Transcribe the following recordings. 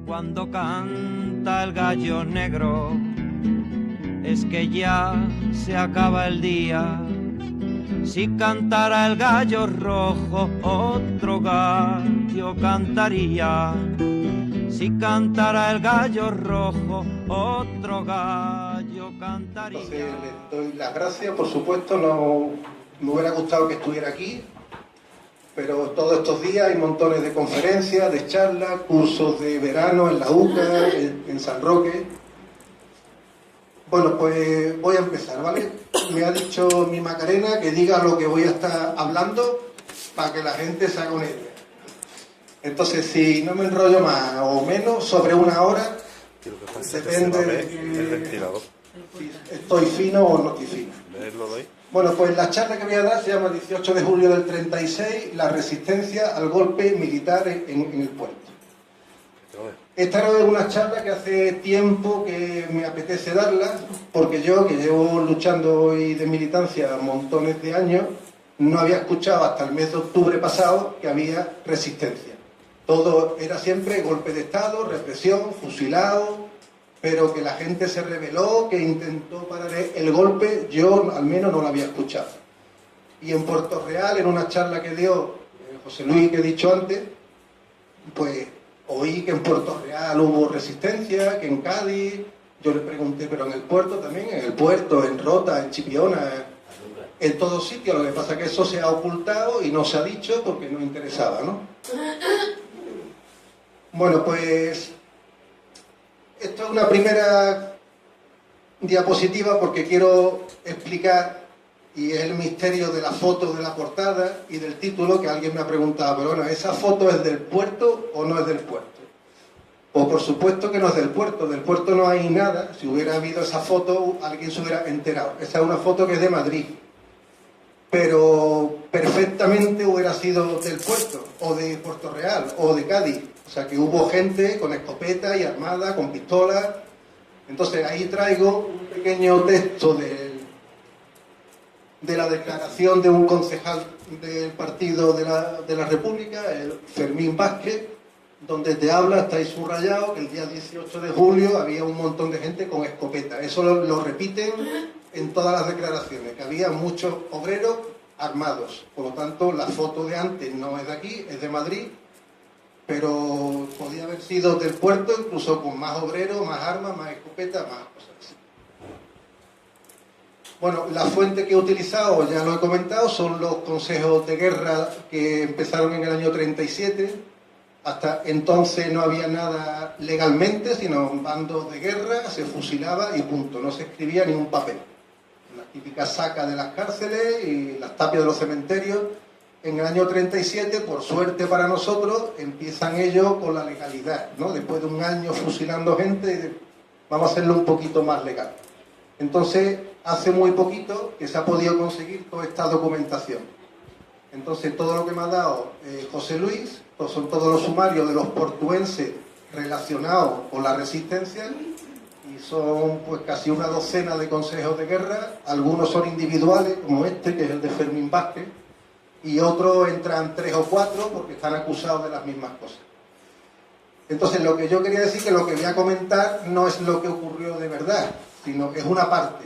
Cuando canta el gallo negro, es que ya se acaba el día. Si cantara el gallo rojo, otro gallo cantaría. Si cantara el gallo rojo, otro gallo cantaría. Entonces le doy las gracias, por supuesto, no me hubiera gustado que estuviera aquí, pero todos estos días hay montones de conferencias, de charlas, cursos de verano en la UCA, en San Roque. Bueno, pues voy a empezar, ¿vale? Me ha dicho mi Macarena que diga lo que voy a estar hablando para que la gente se haga una idea. Entonces, si no me enrollo más o menos, sobre una hora, depende de si estoy fino o no estoy fino. Bueno, pues la charla que voy a dar se llama 18 de julio del 36, la resistencia al golpe militar en el puerto. Esta era una charla que hace tiempo que me apetece darla, porque yo, que llevo luchando hoy de militancia montones de años, no había escuchado hasta el mes de octubre pasado que había resistencia. Todo era siempre golpe de Estado, represión, fusilado, pero que la gente se rebeló, que intentó parar el golpe, yo al menos no lo había escuchado. Y en Puerto Real, en una charla que dio José Luis, que he dicho antes, pues oí que en Puerto Real hubo resistencia, que en Cádiz, yo le pregunté, pero en el puerto también, en el puerto, en Rota, en Chipiona, en todos sitios. Lo que pasa es que eso se ha ocultado y no se ha dicho porque no interesaba, ¿no? Bueno, pues esto es una primera diapositiva porque quiero explicar, y es el misterio de la foto de la portada y del título, que alguien me ha preguntado, pero bueno, ¿esa foto es del puerto o no es del puerto? Pues por supuesto que no es del puerto no hay nada. Si hubiera habido esa foto, alguien se hubiera enterado. Esa es una foto que es de Madrid, pero perfectamente hubiera sido del puerto, o de Puerto Real, o de Cádiz. O sea que hubo gente con escopeta y armada, con pistolas. Entonces ahí traigo un pequeño texto de la declaración de un concejal del Partido de la República, el Fermín Vázquez, donde te habla, está ahí subrayado, que el día 18 de julio había un montón de gente con escopeta. Eso lo repiten en todas las declaraciones, que había muchos obreros armados. Por lo tanto, la foto de antes no es de aquí, es de Madrid, pero podía haber sido del puerto, incluso con más obreros, más armas, más escopetas, más cosas así. Bueno, la fuente que he utilizado, ya lo he comentado, son los consejos de guerra que empezaron en el año 37. Hasta entonces no había nada legalmente, sino bandos de guerra, se fusilaba y punto, no se escribía ni un papel. Las típicas sacas de las cárceles y las tapias de los cementerios. En el año 37, por suerte para nosotros, empiezan ellos con la legalidad, ¿no? Después de un año fusilando gente, vamos a hacerlo un poquito más legal. Entonces, hace muy poquito que se ha podido conseguir toda esta documentación. Entonces, todo lo que me ha dado José Luis, pues son todos los sumarios de los portuenses relacionados con la resistencia, y son pues casi una docena de consejos de guerra. Algunos son individuales, como este, que es el de Fermín Vázquez, y otros entran 3 o 4 porque están acusados de las mismas cosas. Entonces, lo que yo quería decir, que lo que voy a comentar no es lo que ocurrió de verdad, sino que es una parte.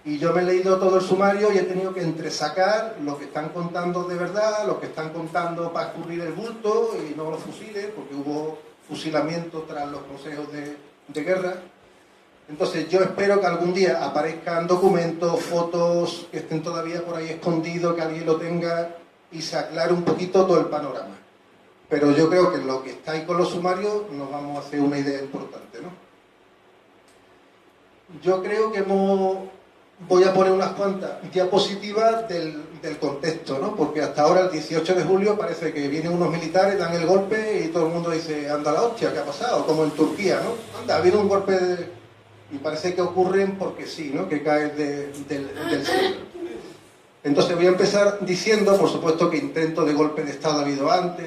Y yo me he leído todo el sumario y he tenido que entresacar lo que están contando de verdad, lo que están contando para escurrir el bulto y no los fusiles, porque hubo fusilamiento tras los consejos de guerra. Entonces yo espero que algún día aparezcan documentos, fotos que estén todavía por ahí escondidos, que alguien lo tenga y se aclare un poquito todo el panorama. Pero yo creo que lo que está ahí con los sumarios nos vamos a hacer una idea importante, ¿no? Yo creo que voy a poner unas cuantas diapositivas del contexto, ¿no? Porque hasta ahora, el 18 de julio, parece que vienen unos militares, dan el golpe y todo el mundo dice, anda la hostia, ¿qué ha pasado? Como en Turquía, ¿no? Anda, ha habido un golpe y parece que ocurren porque sí, ¿no? Que caen del cielo. Entonces voy a empezar diciendo, por supuesto, que intentos de golpe de Estado ha habido antes,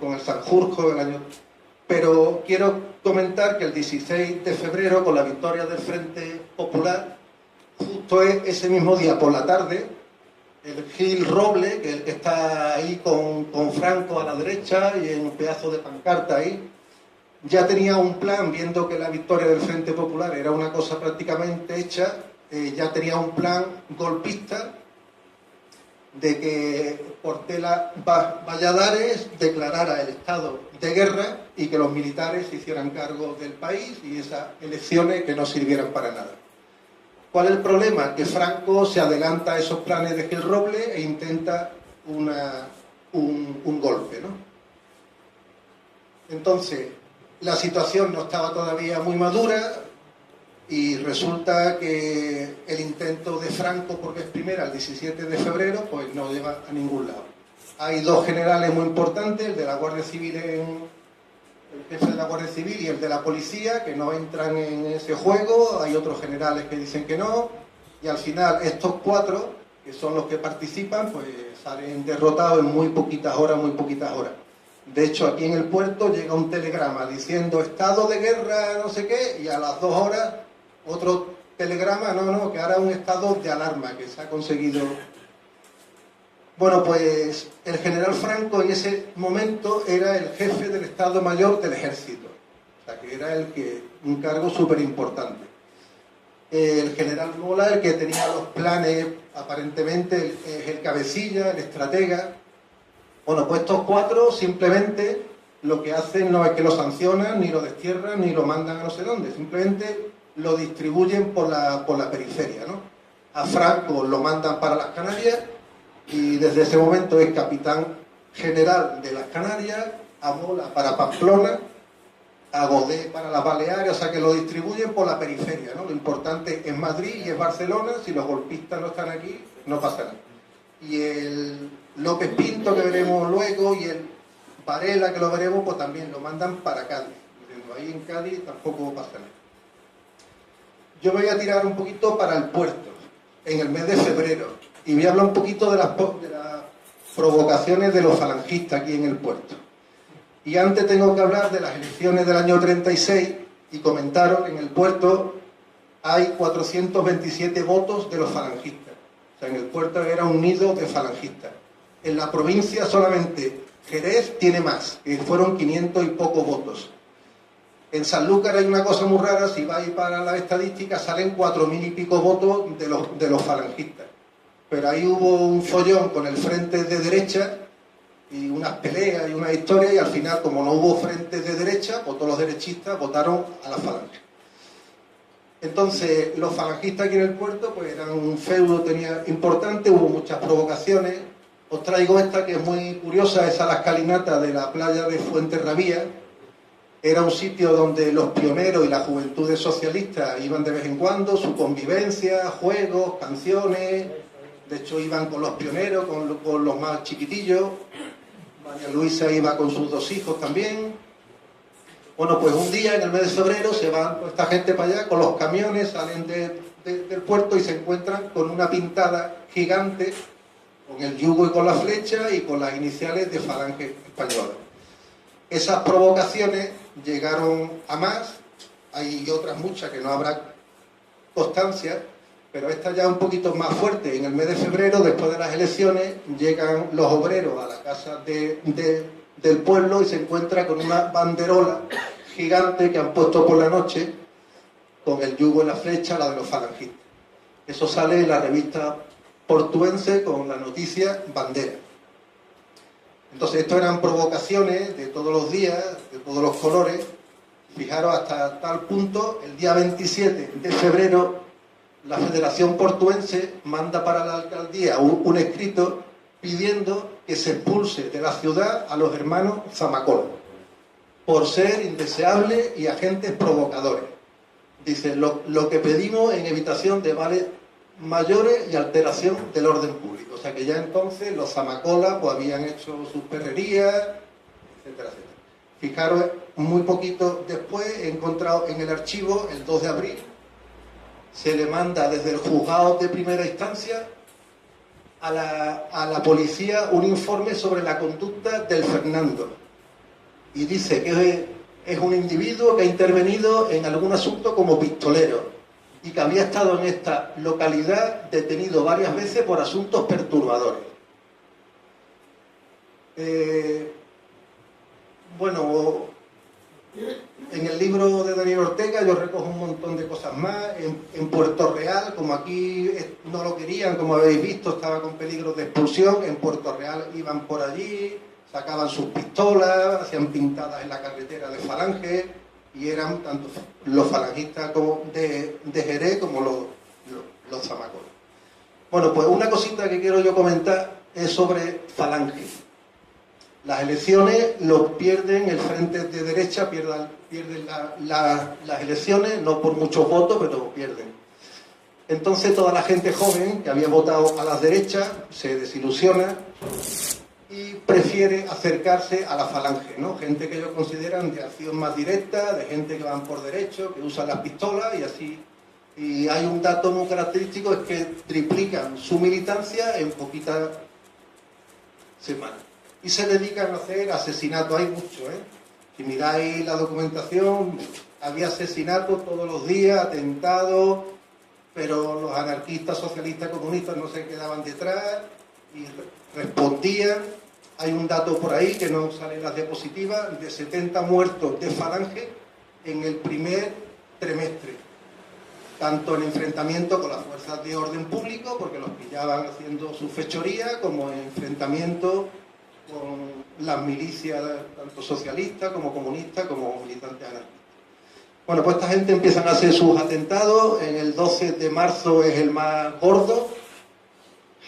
con el Sanjurjo, el año... Pero quiero comentar que el 16 de febrero, con la victoria del Frente Popular, justo ese mismo día por la tarde, el Gil Roble, que es el que está ahí con Franco a la derecha y en un pedazo de pancarta ahí, ya tenía un plan, viendo que la victoria del Frente Popular era una cosa prácticamente hecha, ya tenía un plan golpista de que Portela Valladares declarara el estado de guerra y que los militares se hicieran cargo del país y esas elecciones que no sirvieran para nada. ¿Cuál es el problema? Que Franco se adelanta a esos planes de Gil Robles e intenta un golpe, ¿no? Entonces, la situación no estaba todavía muy madura y resulta que el intento de Franco por vez primera, el 17 de febrero, pues no lleva a ningún lado. Hay dos generales muy importantes, el de la Guardia Civil, el jefe de la Guardia Civil y el de la policía, que no entran en ese juego. Hay otros generales que dicen que no, y al final estos cuatro, que son los que participan, pues salen derrotados en muy poquitas horas. De hecho, aquí en el puerto llega un telegrama diciendo estado de guerra, no sé qué, y a las 2 horas otro telegrama, no, que ahora es un estado de alarma que se ha conseguido. Bueno, pues el general Franco en ese momento era el jefe del Estado Mayor del Ejército, o sea que era un cargo súper importante. El general Mola, el que tenía los planes, aparentemente es el cabecilla, el estratega. Bueno, pues estos cuatro simplemente lo que hacen no es que lo sancionan, ni lo destierran, ni lo mandan a no sé dónde, simplemente lo distribuyen por la periferia, ¿no? A Franco lo mandan para las Canarias y desde ese momento es capitán general de las Canarias, a Mola para Pamplona, a Godet para las Baleares, o sea que lo distribuyen por la periferia, ¿no? Lo importante es Madrid y es Barcelona, si los golpistas no están aquí, no pasa nada. Y el López Pinto, que veremos luego, y el Varela, que lo veremos, pues también lo mandan para Cádiz. Ahí en Cádiz tampoco pasa nada. Yo me voy a tirar un poquito para el puerto, en el mes de febrero, y voy a hablar un poquito de las provocaciones de los falangistas aquí en el puerto. Y antes tengo que hablar de las elecciones del año 36, y comentaron que en el puerto hay 427 votos de los falangistas. O sea, en el puerto era un nido de falangistas. En la provincia solamente Jerez tiene más, que fueron 500 y pocos votos. En Sanlúcar hay una cosa muy rara, si vais para las estadísticas salen 4.000 y pico votos de los falangistas. Pero ahí hubo un follón con el frente de derecha y unas peleas y una historia, y al final, como no hubo frente de derecha, pues todos los derechistas votaron a la falange. Entonces, los falangistas aquí en el puerto pues eran un feudo importante, hubo muchas provocaciones. Os traigo esta que es muy curiosa, esa la escalinata de la playa de Fuenterrabía. Era un sitio donde los pioneros y las juventudes socialistas iban de vez en cuando, su convivencia, juegos, canciones. De hecho, iban con los pioneros, con los más chiquitillos. María Luisa iba con sus 2 hijos también. Bueno, pues un día en el mes de febrero se van esta gente para allá con los camiones, salen del puerto y se encuentran con una pintada gigante, con el yugo y con la flecha y con las iniciales de Falange Española. Esas provocaciones llegaron a más, hay otras muchas que no habrá constancia, pero esta ya un poquito más fuerte. En el mes de febrero, después de las elecciones, llegan los obreros a la casa del pueblo y se encuentran con una banderola gigante que han puesto por la noche con el yugo y la flecha, la de los falangistas. Eso sale en la revista portuense con la noticia Bandera. Entonces, esto eran provocaciones de todos los días, de todos los colores. Fijaros, hasta tal punto, el día 27 de febrero, la Federación Portuense manda para la alcaldía un escrito pidiendo que se expulse de la ciudad a los hermanos Zamacola por ser indeseables y agentes provocadores. Dice, lo que pedimos en evitación de males mayores y alteración del orden público. O sea que ya entonces los Zamacola pues habían hecho sus perrerías, etcétera, etcétera. Fijaros, muy poquito después he encontrado en el archivo, el 2 de abril, se le manda desde el juzgado de primera instancia a la policía un informe sobre la conducta del Fernando. Y dice que es un individuo que ha intervenido en algún asunto como pistolero y que había estado en esta localidad detenido varias veces por asuntos perturbadores. Bueno, libro de Daniel Ortega yo recojo un montón de cosas más. En Puerto Real, como aquí no lo querían, como habéis visto, estaba con peligro de expulsión, en Puerto Real iban por allí, sacaban sus pistolas, hacían pintadas en la carretera de Falange, y eran tanto los falangistas como de Jerez como los zamacones. Bueno, pues una cosita que quiero yo comentar es sobre Falange. Las elecciones los pierden el frente de derecha, pierden las elecciones, no por muchos votos, pero pierden. Entonces toda la gente joven que había votado a las derechas se desilusiona y prefiere acercarse a la Falange, ¿no? Gente que ellos consideran de acción más directa, de gente que van por derecho, que usan las pistolas y así. Y hay un dato muy característico, es que triplican su militancia en poquitas semanas. Y se dedican a hacer asesinatos, hay mucho, ¿eh? Si miráis la documentación, había asesinatos todos los días, atentados, pero los anarquistas, socialistas, comunistas no se quedaban detrás y respondían. Hay un dato por ahí que no sale en las diapositivas, de 70 muertos de Falange en el primer trimestre, tanto en enfrentamiento con las fuerzas de orden público, porque los pillaban haciendo su fechoría, como en enfrentamiento con las milicias, tanto socialistas como comunistas, como militantes anarquistas. Bueno, pues esta gente empiezan a hacer sus atentados. En el 12 de marzo es el más gordo.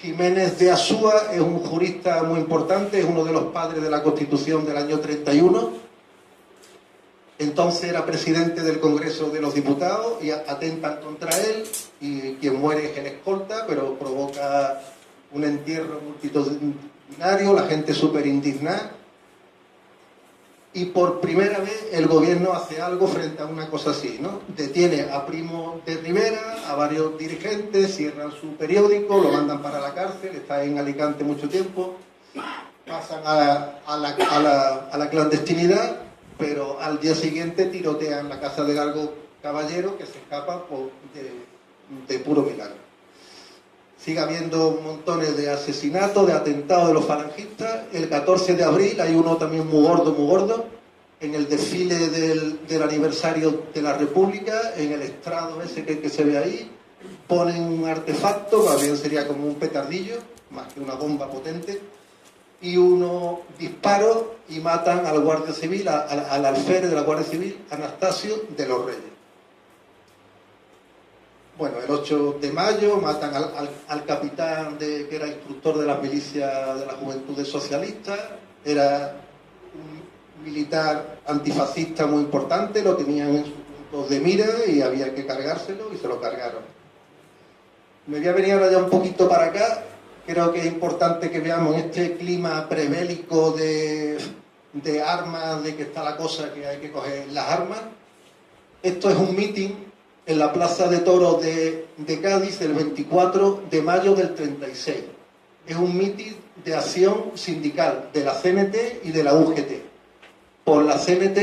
Jiménez de Azúa es un jurista muy importante, es uno de los padres de la Constitución del año 31. Entonces era presidente del Congreso de los Diputados y atentan contra él, y quien muere es el escolta, pero provoca un entierro multitudinario, la gente súper indignada. Y por primera vez el gobierno hace algo frente a una cosa así, ¿no? Detiene a Primo de Rivera, a varios dirigentes, cierran su periódico, lo mandan para la cárcel, está en Alicante mucho tiempo, pasan a la clandestinidad, pero al día siguiente tirotean la casa de Largo Caballero, que se escapa de puro milagro. Sigue habiendo montones de asesinatos, de atentados de los falangistas. El 14 de abril hay uno también muy gordo, en el desfile del aniversario de la República, en el estrado ese que se ve ahí, ponen un artefacto, más bien sería como un petardillo, más que una bomba potente, y unos disparos y matan al guardia civil, al alférez de la Guardia Civil, Anastasio de los Reyes. Bueno, el 8 de mayo matan al capitán que era instructor de las milicias de las Juventudes Socialistas, era un militar antifascista muy importante, lo tenían en sus puntos de mira y había que cargárselo y se lo cargaron. Me voy a venir ahora ya un poquito para acá. Creo que es importante que veamos este clima prebélico de armas, de que está la cosa que hay que coger las armas. Esto es un mitin en la Plaza de Toros de Cádiz el 24 de mayo del 36. Es un mitin de acción sindical de la CNT y de la UGT. Por la CNT,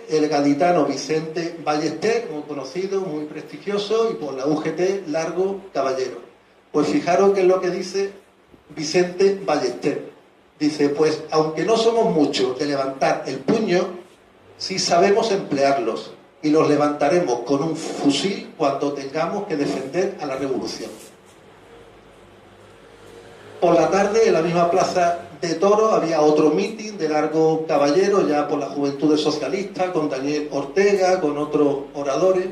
el gaditano Vicente Ballester, muy conocido, muy prestigioso, y por la UGT, Largo Caballero. Pues fijaros qué es lo que dice Vicente Ballester. Dice, pues aunque no somos muchos de levantar el puño, sí sabemos emplearlos, y los levantaremos con un fusil cuando tengamos que defender a la revolución. Por la tarde, en la misma Plaza de Toros, había otro mitin de Largo Caballero, ya por la Juventudes Socialistas, con Daniel Ortega, con otros oradores.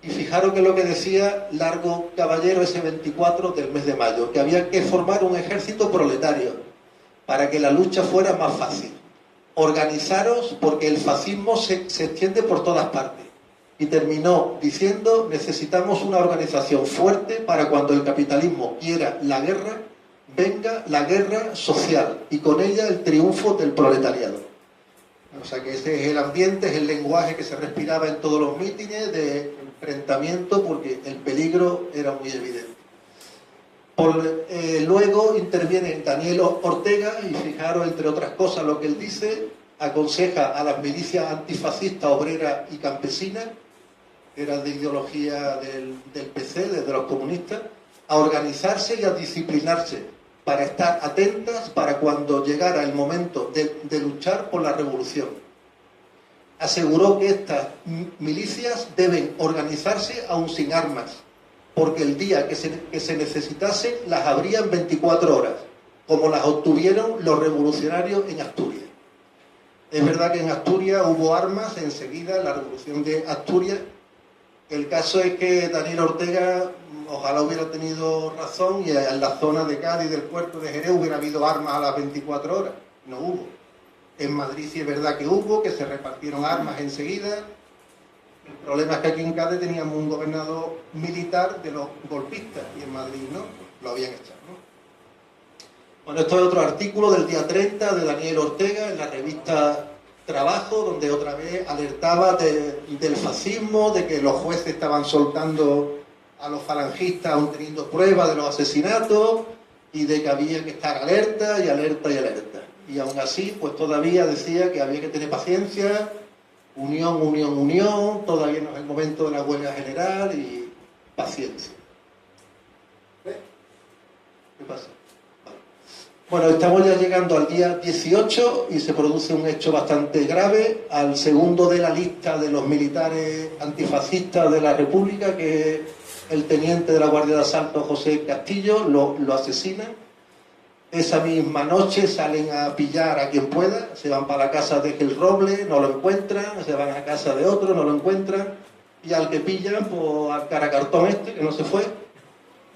Y fijaros que lo que decía Largo Caballero ese 24 del mes de mayo, que había que formar un ejército proletario para que la lucha fuera más fácil. Organizaros porque el fascismo se extiende por todas partes. Y terminó diciendo, necesitamos una organización fuerte para cuando el capitalismo quiera la guerra, venga la guerra social y con ella el triunfo del proletariado. O sea que ese es el ambiente, es el lenguaje que se respiraba en todos los mítines de enfrentamiento, porque el peligro era muy evidente. Luego interviene Daniel Ortega y fijaros, entre otras cosas, lo que él dice, aconseja a las milicias antifascistas, obreras y campesinas, que eran de ideología del PC, desde los comunistas, a organizarse y a disciplinarse para estar atentas para cuando llegara el momento de luchar por la revolución. aseguró que estas milicias deben organizarse aún sin armas, porque el día que se necesitase las habría en 24 horas, como las obtuvieron los revolucionarios en Asturias. Es verdad que en Asturias hubo armas enseguida, la revolución de Asturias. El caso es que Daniel Ortega ojalá hubiera tenido razón y en la zona de Cádiz, del puerto de Jerez, hubiera habido armas a las 24 horas. No hubo. En Madrid sí es verdad que hubo, que se repartieron armas enseguida. El problema es que aquí en Cádiz teníamos un gobernador militar de los golpistas y en Madrid no, lo habían echado, ¿no? Bueno, esto es otro artículo del día 30 de Daniel Ortega en la revista Trabajo, donde otra vez alertaba del fascismo, de que los jueces estaban soltando a los falangistas aún teniendo pruebas de los asesinatos y de que había que estar alerta y alerta y alerta. Y aún así, pues todavía decía que había que tener paciencia, unión, unión, unión, todavía no es el momento de la huelga general y paciencia. ¿Ves? ¿Qué pasa? Bueno, estamos ya llegando al día 18 y se produce un hecho bastante grave. Al segundo de la lista de los militares antifascistas de la República, que es el teniente de la Guardia de Asalto José Castillo, lo asesinan. Esa misma noche salen a pillar a quien pueda, se van para la casa de Gil Roble, no lo encuentran, se van a casa de otro, no lo encuentran, y al que pillan, pues al caracartón este, que no se fue,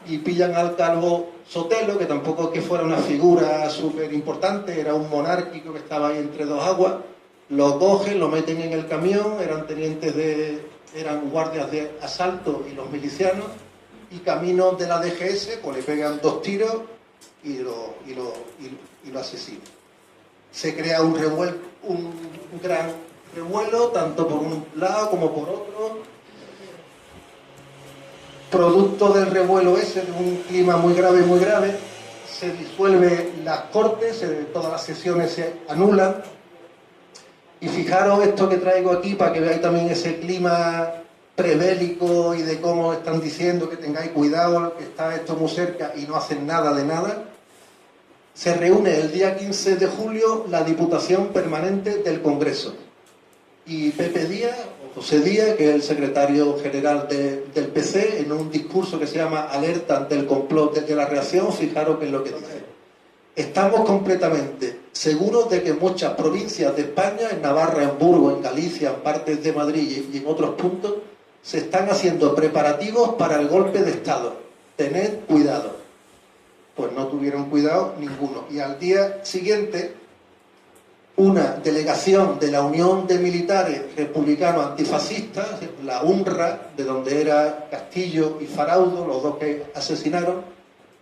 y pillan al calvo Sotelo, que tampoco es que fuera una figura súper importante, era un monárquico que estaba ahí entre dos aguas. Lo cogen, lo meten en el camión, eran guardias de asalto y los milicianos, y camino de la DGS, pues le pegan 2 tiros y lo asesinan. Se crea un gran revuelo, tanto por un lado como por otro. Producto del revuelo ese, de un clima muy grave, se disuelve las cortes, todas las sesiones se anulan. Y fijaros esto que traigo aquí para que veáis también ese clima prebélico y de cómo están diciendo que tengáis cuidado, que está esto muy cerca y no hacen nada de nada. Se reúne el día 15 de julio la Diputación Permanente del Congreso. Y Pepe Díaz, José Díaz, que es el secretario general del PC, en un discurso que se llama Alerta ante el complot de la reacción, fijaros que es lo que dice. Estamos completamente seguros de que en muchas provincias de España, en Navarra, en Burgos, en Galicia, en partes de Madrid y en otros puntos, se están haciendo preparativos para el golpe de Estado. Tened cuidado. Pues no tuvieron cuidado ninguno. Y al día siguiente, una delegación de la Unión de Militares Republicanos Antifascistas, la UNRRA, de donde era Castillo y Faraudo, los dos que asesinaron,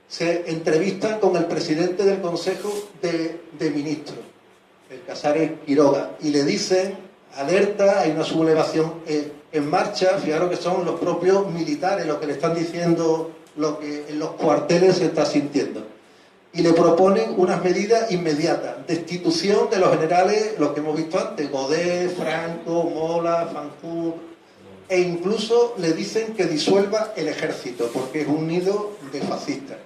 se entrevistan con el presidente del Consejo de Ministros, el Casares Quiroga, y le dicen, alerta, hay una sublevación en marcha. Fijaros que son los propios militares los que le están diciendo lo que en los cuarteles se está sintiendo. Y le proponen unas medidas inmediatas, destitución de los generales, los que hemos visto antes, Godet, Franco, Mola, Fanjul, e incluso le dicen que disuelva el ejército, porque es un nido de fascistas.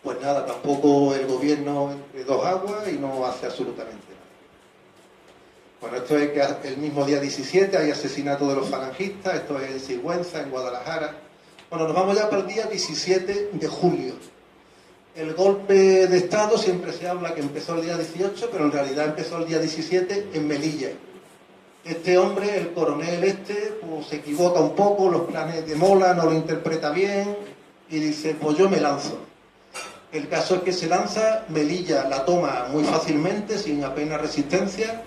Pues nada, tampoco el gobierno entre dos aguas y no hace absolutamente nada. Bueno, esto es que el mismo día 17 hay asesinato de los falangistas, esto es en Sigüenza, en Guadalajara. Bueno, nos vamos ya para el día 17 de julio. El golpe de Estado siempre se habla que empezó el día 18, pero en realidad empezó el día 17 en Melilla. Este hombre, el coronel pues se equivoca un poco, los planes de Mola no lo interpreta bien y dice, pues yo me lanzo. El caso es que se lanza, Melilla la toma muy fácilmente, sin apenas resistencia,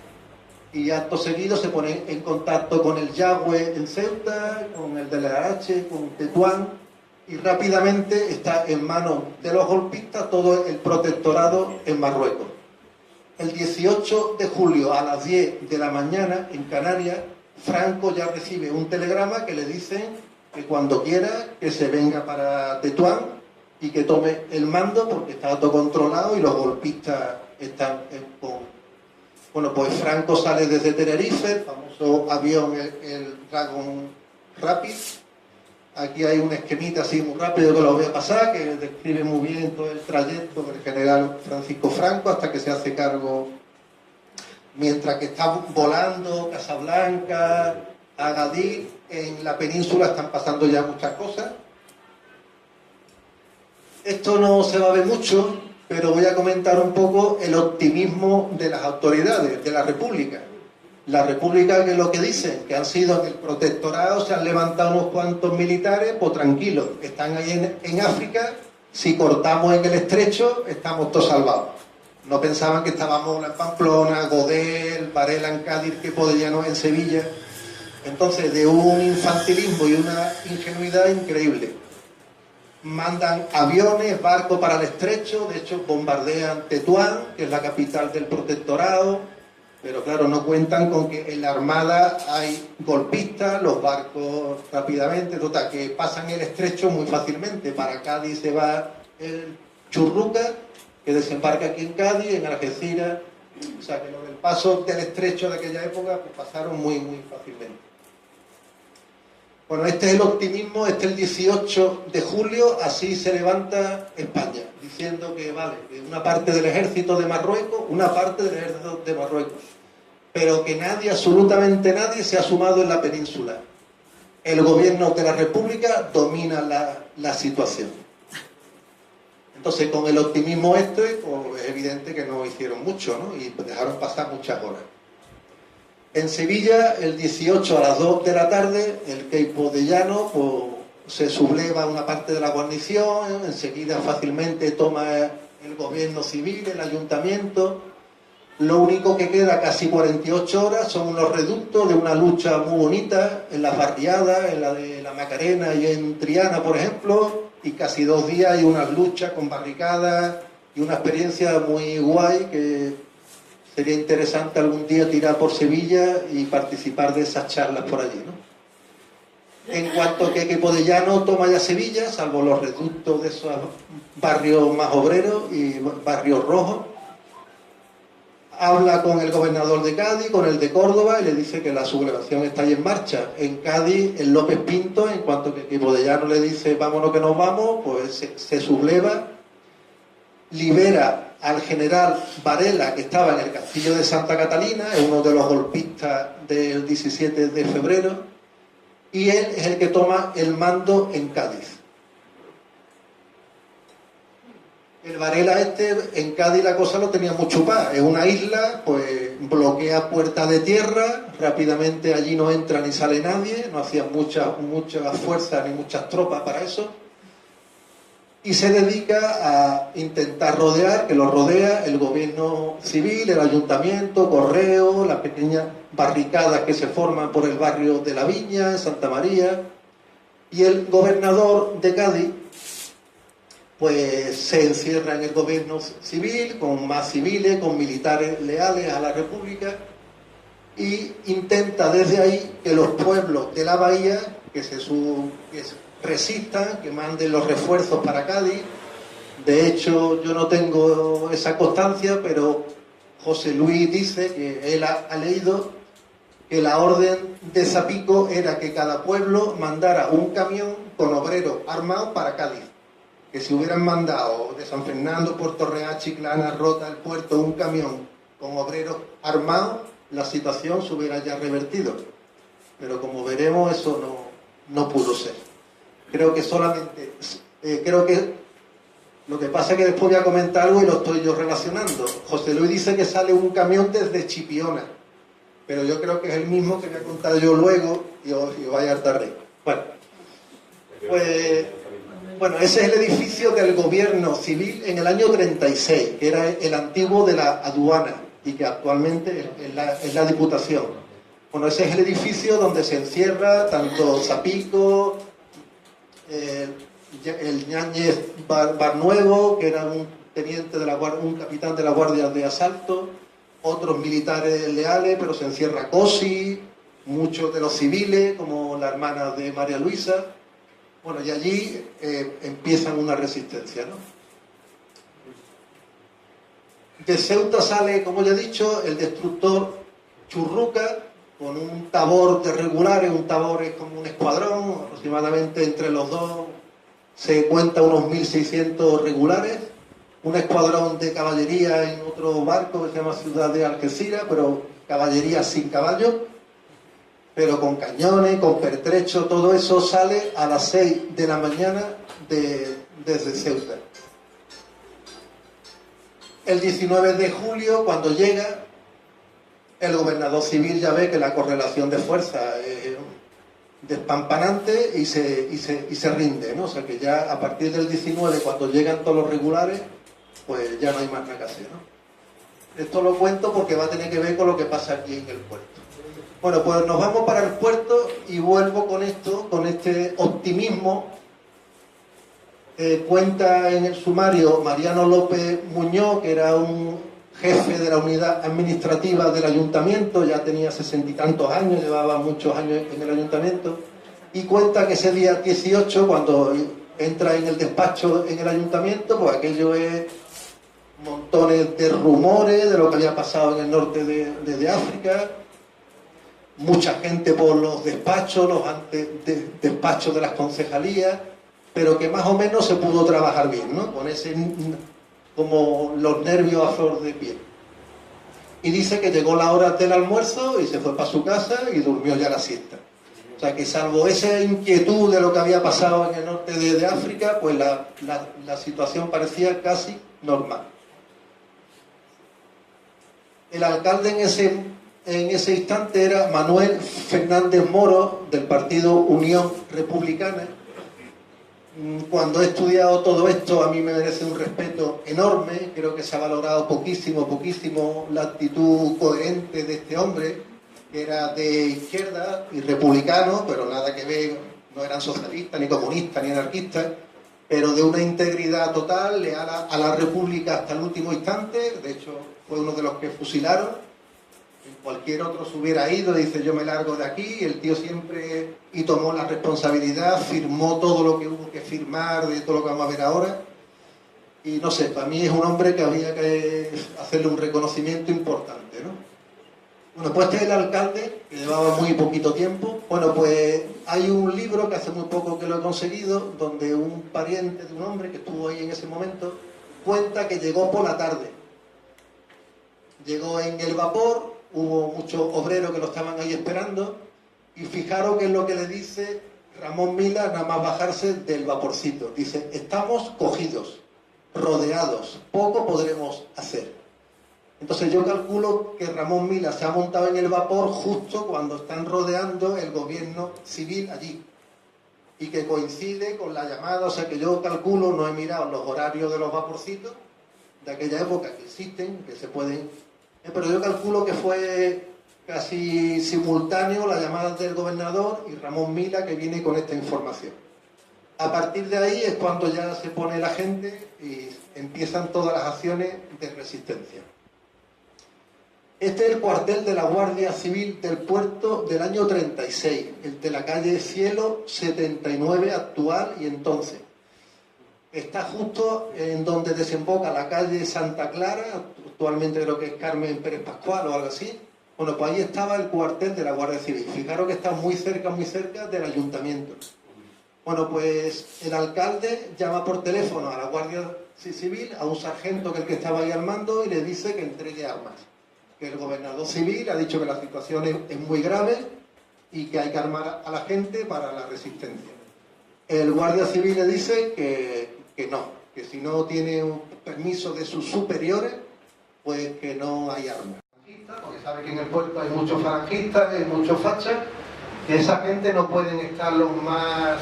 y acto seguido se pone en contacto con el Yagüe en Ceuta, con el de la H, con Tetuán, y rápidamente está en manos de los golpistas todo el protectorado en Marruecos. El 18 de julio a las 10 de la mañana en Canarias, Franco ya recibe un telegrama que le dicen que cuando quiera que se venga para Tetuán y que tome el mando porque está todo controlado y los golpistas están con... Bueno, pues Franco sale desde Tenerife, el famoso avión, el Dragon Rapid. Aquí hay un esquemita así muy rápido que lo voy a pasar, que describe muy bien todo el trayecto del general Francisco Franco hasta que se hace cargo Mientras que está volando Casablanca, Agadir, en la península están pasando ya muchas cosas. Esto no se va a ver mucho, pero voy a comentar un poco el optimismo de las autoridades, de la República. La República, que es lo que dicen, que han sido en el protectorado, se han levantado unos cuantos militares, pues tranquilos, están ahí en África, si cortamos en el estrecho, estamos todos salvados. No pensaban que estábamos en Pamplona, Godel, Varela en Cádiz, que Podellano en Sevilla. Entonces, de un infantilismo y una ingenuidad increíble. Mandan aviones, barcos para el estrecho, de hecho bombardean Tetuán, que es la capital del protectorado, pero claro, no cuentan con que en la armada hay golpistas, los barcos rápidamente, total, que pasan el estrecho muy fácilmente. Para Cádiz se va el Churruca, que desembarca aquí en Cádiz, en Algeciras, o sea que lo del paso del estrecho de aquella época pues pasaron muy fácilmente. Bueno, este es el optimismo, este es el 18 de julio, así se levanta España, diciendo que vale, que una parte del ejército de Marruecos, pero que nadie, absolutamente nadie, se ha sumado en la península. El gobierno de la República domina la situación. Entonces, con el optimismo pues es evidente que no hicieron mucho, ¿no? Y dejaron pasar muchas horas. En Sevilla, el 18 a las 2 de la tarde, el Queipo de Llano pues, se subleva una parte de la guarnición, enseguida fácilmente toma el gobierno civil, el ayuntamiento. Lo único que queda, casi 48 horas, son unos reductos de una lucha muy bonita en las barriadas, en la de la Macarena y en Triana, por ejemplo, y casi 2 días hay unas luchas con barricadas y una experiencia muy guay que sería interesante algún día tirar por Sevilla y participar de esas charlas por allí, ¿no? En cuanto a que Queipo de Llano toma ya Sevilla, salvo los reductos de esos barrios más obreros y barrios rojos, habla con el gobernador de Cádiz, con el de Córdoba, y le dice que la sublevación está ahí en marcha. En Cádiz, el López Pinto, en cuanto que Queipo de Llano le dice vámonos que nos vamos, pues se subleva, libera al general Varela, que estaba en el castillo de Santa Catalina, es uno de los golpistas del 17 de febrero, y él es el que toma el mando en Cádiz. El Varela en Cádiz la cosa lo tenía muy chupada, es una isla, pues bloquea puertas de tierra, rápidamente allí no entra ni sale nadie, no hacían muchas fuerzas ni muchas tropas para eso, y se dedica a intentar rodear, que lo rodea el gobierno civil, el ayuntamiento, Correo, las pequeñas barricadas que se forman por el barrio de La Viña, en Santa María, y el gobernador de Cádiz pues se encierra en el gobierno civil, con más civiles, con militares leales a la República, y intenta desde ahí que los pueblos de la bahía que resistan, que manden los refuerzos para Cádiz. De hecho, yo no tengo esa constancia, pero José Luis dice que él ha leído que la orden de Zapico era que cada pueblo mandara un camión con obreros armados para Cádiz. Que si hubieran mandado de San Fernando, Puerto Real, Chiclana, Rota, el puerto, un camión con obreros armados, la situación se hubiera ya revertido. Pero como veremos, eso no pudo ser. Creo que lo que pasa es que después voy a comentar algo y lo estoy yo relacionando. José Luis dice que sale un camión desde Chipiona, pero yo creo que es el mismo que voy a contar yo luego y os vaya a hartar rey. Bueno, ese es el edificio del gobierno civil en el año 36, que era el antiguo de la aduana y que actualmente es la Diputación. Bueno, ese es el edificio donde se encierra tanto Zapico, el Ñáñez Barnuevo, que era un capitán de la Guardia de Asalto, otros militares leales, pero se encierra Cosi, muchos de los civiles, como la hermana de María Luisa. Bueno, y allí empiezan una resistencia, ¿no? De Ceuta sale, como ya he dicho, el destructor Churruca, con un tabor de regulares. Un tabor es como un escuadrón, aproximadamente entre los dos se cuenta unos 1.600 regulares. un escuadrón de caballería en otro barco que se llama Ciudad de Algeciras, pero caballería sin caballos, pero con cañones, con pertrechos, todo eso sale a las 6 de la mañana desde Ceuta. El 19 de julio, cuando llega, el gobernador civil ya ve que la correlación de fuerza es despampanante y se rinde, ¿no? O sea que ya a partir del 19, cuando llegan todos los regulares, pues ya no hay más nada que hacer, ¿no? Esto lo cuento porque va a tener que ver con lo que pasa aquí en el puerto. Bueno, pues nos vamos para el puerto y vuelvo con esto, con este optimismo. Cuenta en el sumario Mariano López Muñoz, que era un jefe de la unidad administrativa del ayuntamiento, ya tenía 60 y tantos años, llevaba muchos años en el ayuntamiento, y cuenta que ese día 18, cuando entra en el despacho en el ayuntamiento, pues aquello es montones de rumores de lo que había pasado en el norte de África, mucha gente por los despachos, despachos de las concejalías, pero que más o menos se pudo trabajar bien, ¿no? Con ese, como los nervios a flor de piel. Y dice que llegó la hora del almuerzo y se fue para su casa y durmió ya la siesta. O sea que salvo esa inquietud de lo que había pasado en el norte de África, pues la situación parecía casi normal. El alcalde en ese instante era Manuel Fernández Moro, del partido Unión Republicana. Cuando he estudiado todo esto, a mí me merece un respeto enorme. Creo que se ha valorado poquísimo la actitud coherente de este hombre, que era de izquierda y republicano, pero nada que ver, no eran socialistas, ni comunistas, ni anarquistas, pero de una integridad total, leal a la República hasta el último instante. De hecho, fue uno de los que fusilaron. Cualquier otro se hubiera ido, dice yo me largo de aquí, y el tío siempre y tomó la responsabilidad, firmó todo lo que hubo que firmar, de todo lo que vamos a ver ahora, y no sé, para mí es un hombre que había que hacerle un reconocimiento importante, ¿no? Bueno, pues este es el alcalde, que llevaba muy poquito tiempo. Bueno, pues hay un libro que hace muy poco que lo he conseguido, donde un pariente de un hombre que estuvo ahí en ese momento cuenta que llegó por la tarde, llegó en el vapor. Hubo muchos obreros que lo estaban ahí esperando, y fijaros que es lo que le dice Ramón Mila nada más bajarse del vaporcito. Dice, estamos cogidos, rodeados, poco podremos hacer. Entonces yo calculo que Ramón Mila se ha montado en el vapor justo cuando están rodeando el gobierno civil allí, y que coincide con la llamada. O sea que yo calculo, no he mirado los horarios de los vaporcitos de aquella época, que existen, que se pueden... Pero yo calculo que fue casi simultáneo la llamada del gobernador y Ramón Mila, que viene con esta información. A partir de ahí es cuando ya se pone la gente y empiezan todas las acciones de resistencia. Este es el cuartel de la Guardia Civil del puerto del año 36, el de la calle Cielo 79 actual y entonces. Está justo en donde desemboca la calle Santa Clara, actualmente creo que es Carmen Pérez Pascual o algo así. Bueno, pues ahí estaba el cuartel de la Guardia Civil. Fijaros que está muy cerca del ayuntamiento. Bueno, pues el alcalde llama por teléfono a la Guardia Civil, a un sargento que es el que estaba ahí al mando, y le dice que entregue armas. Que el gobernador civil ha dicho que la situación es muy grave y que hay que armar a la gente para la resistencia. El Guardia Civil le dice que no, que si no tiene un permiso de sus superiores, pues que no hay armas. Porque sabe que en el puerto hay muchos falangistas, hay muchos fachas, que esa gente no pueden estar los más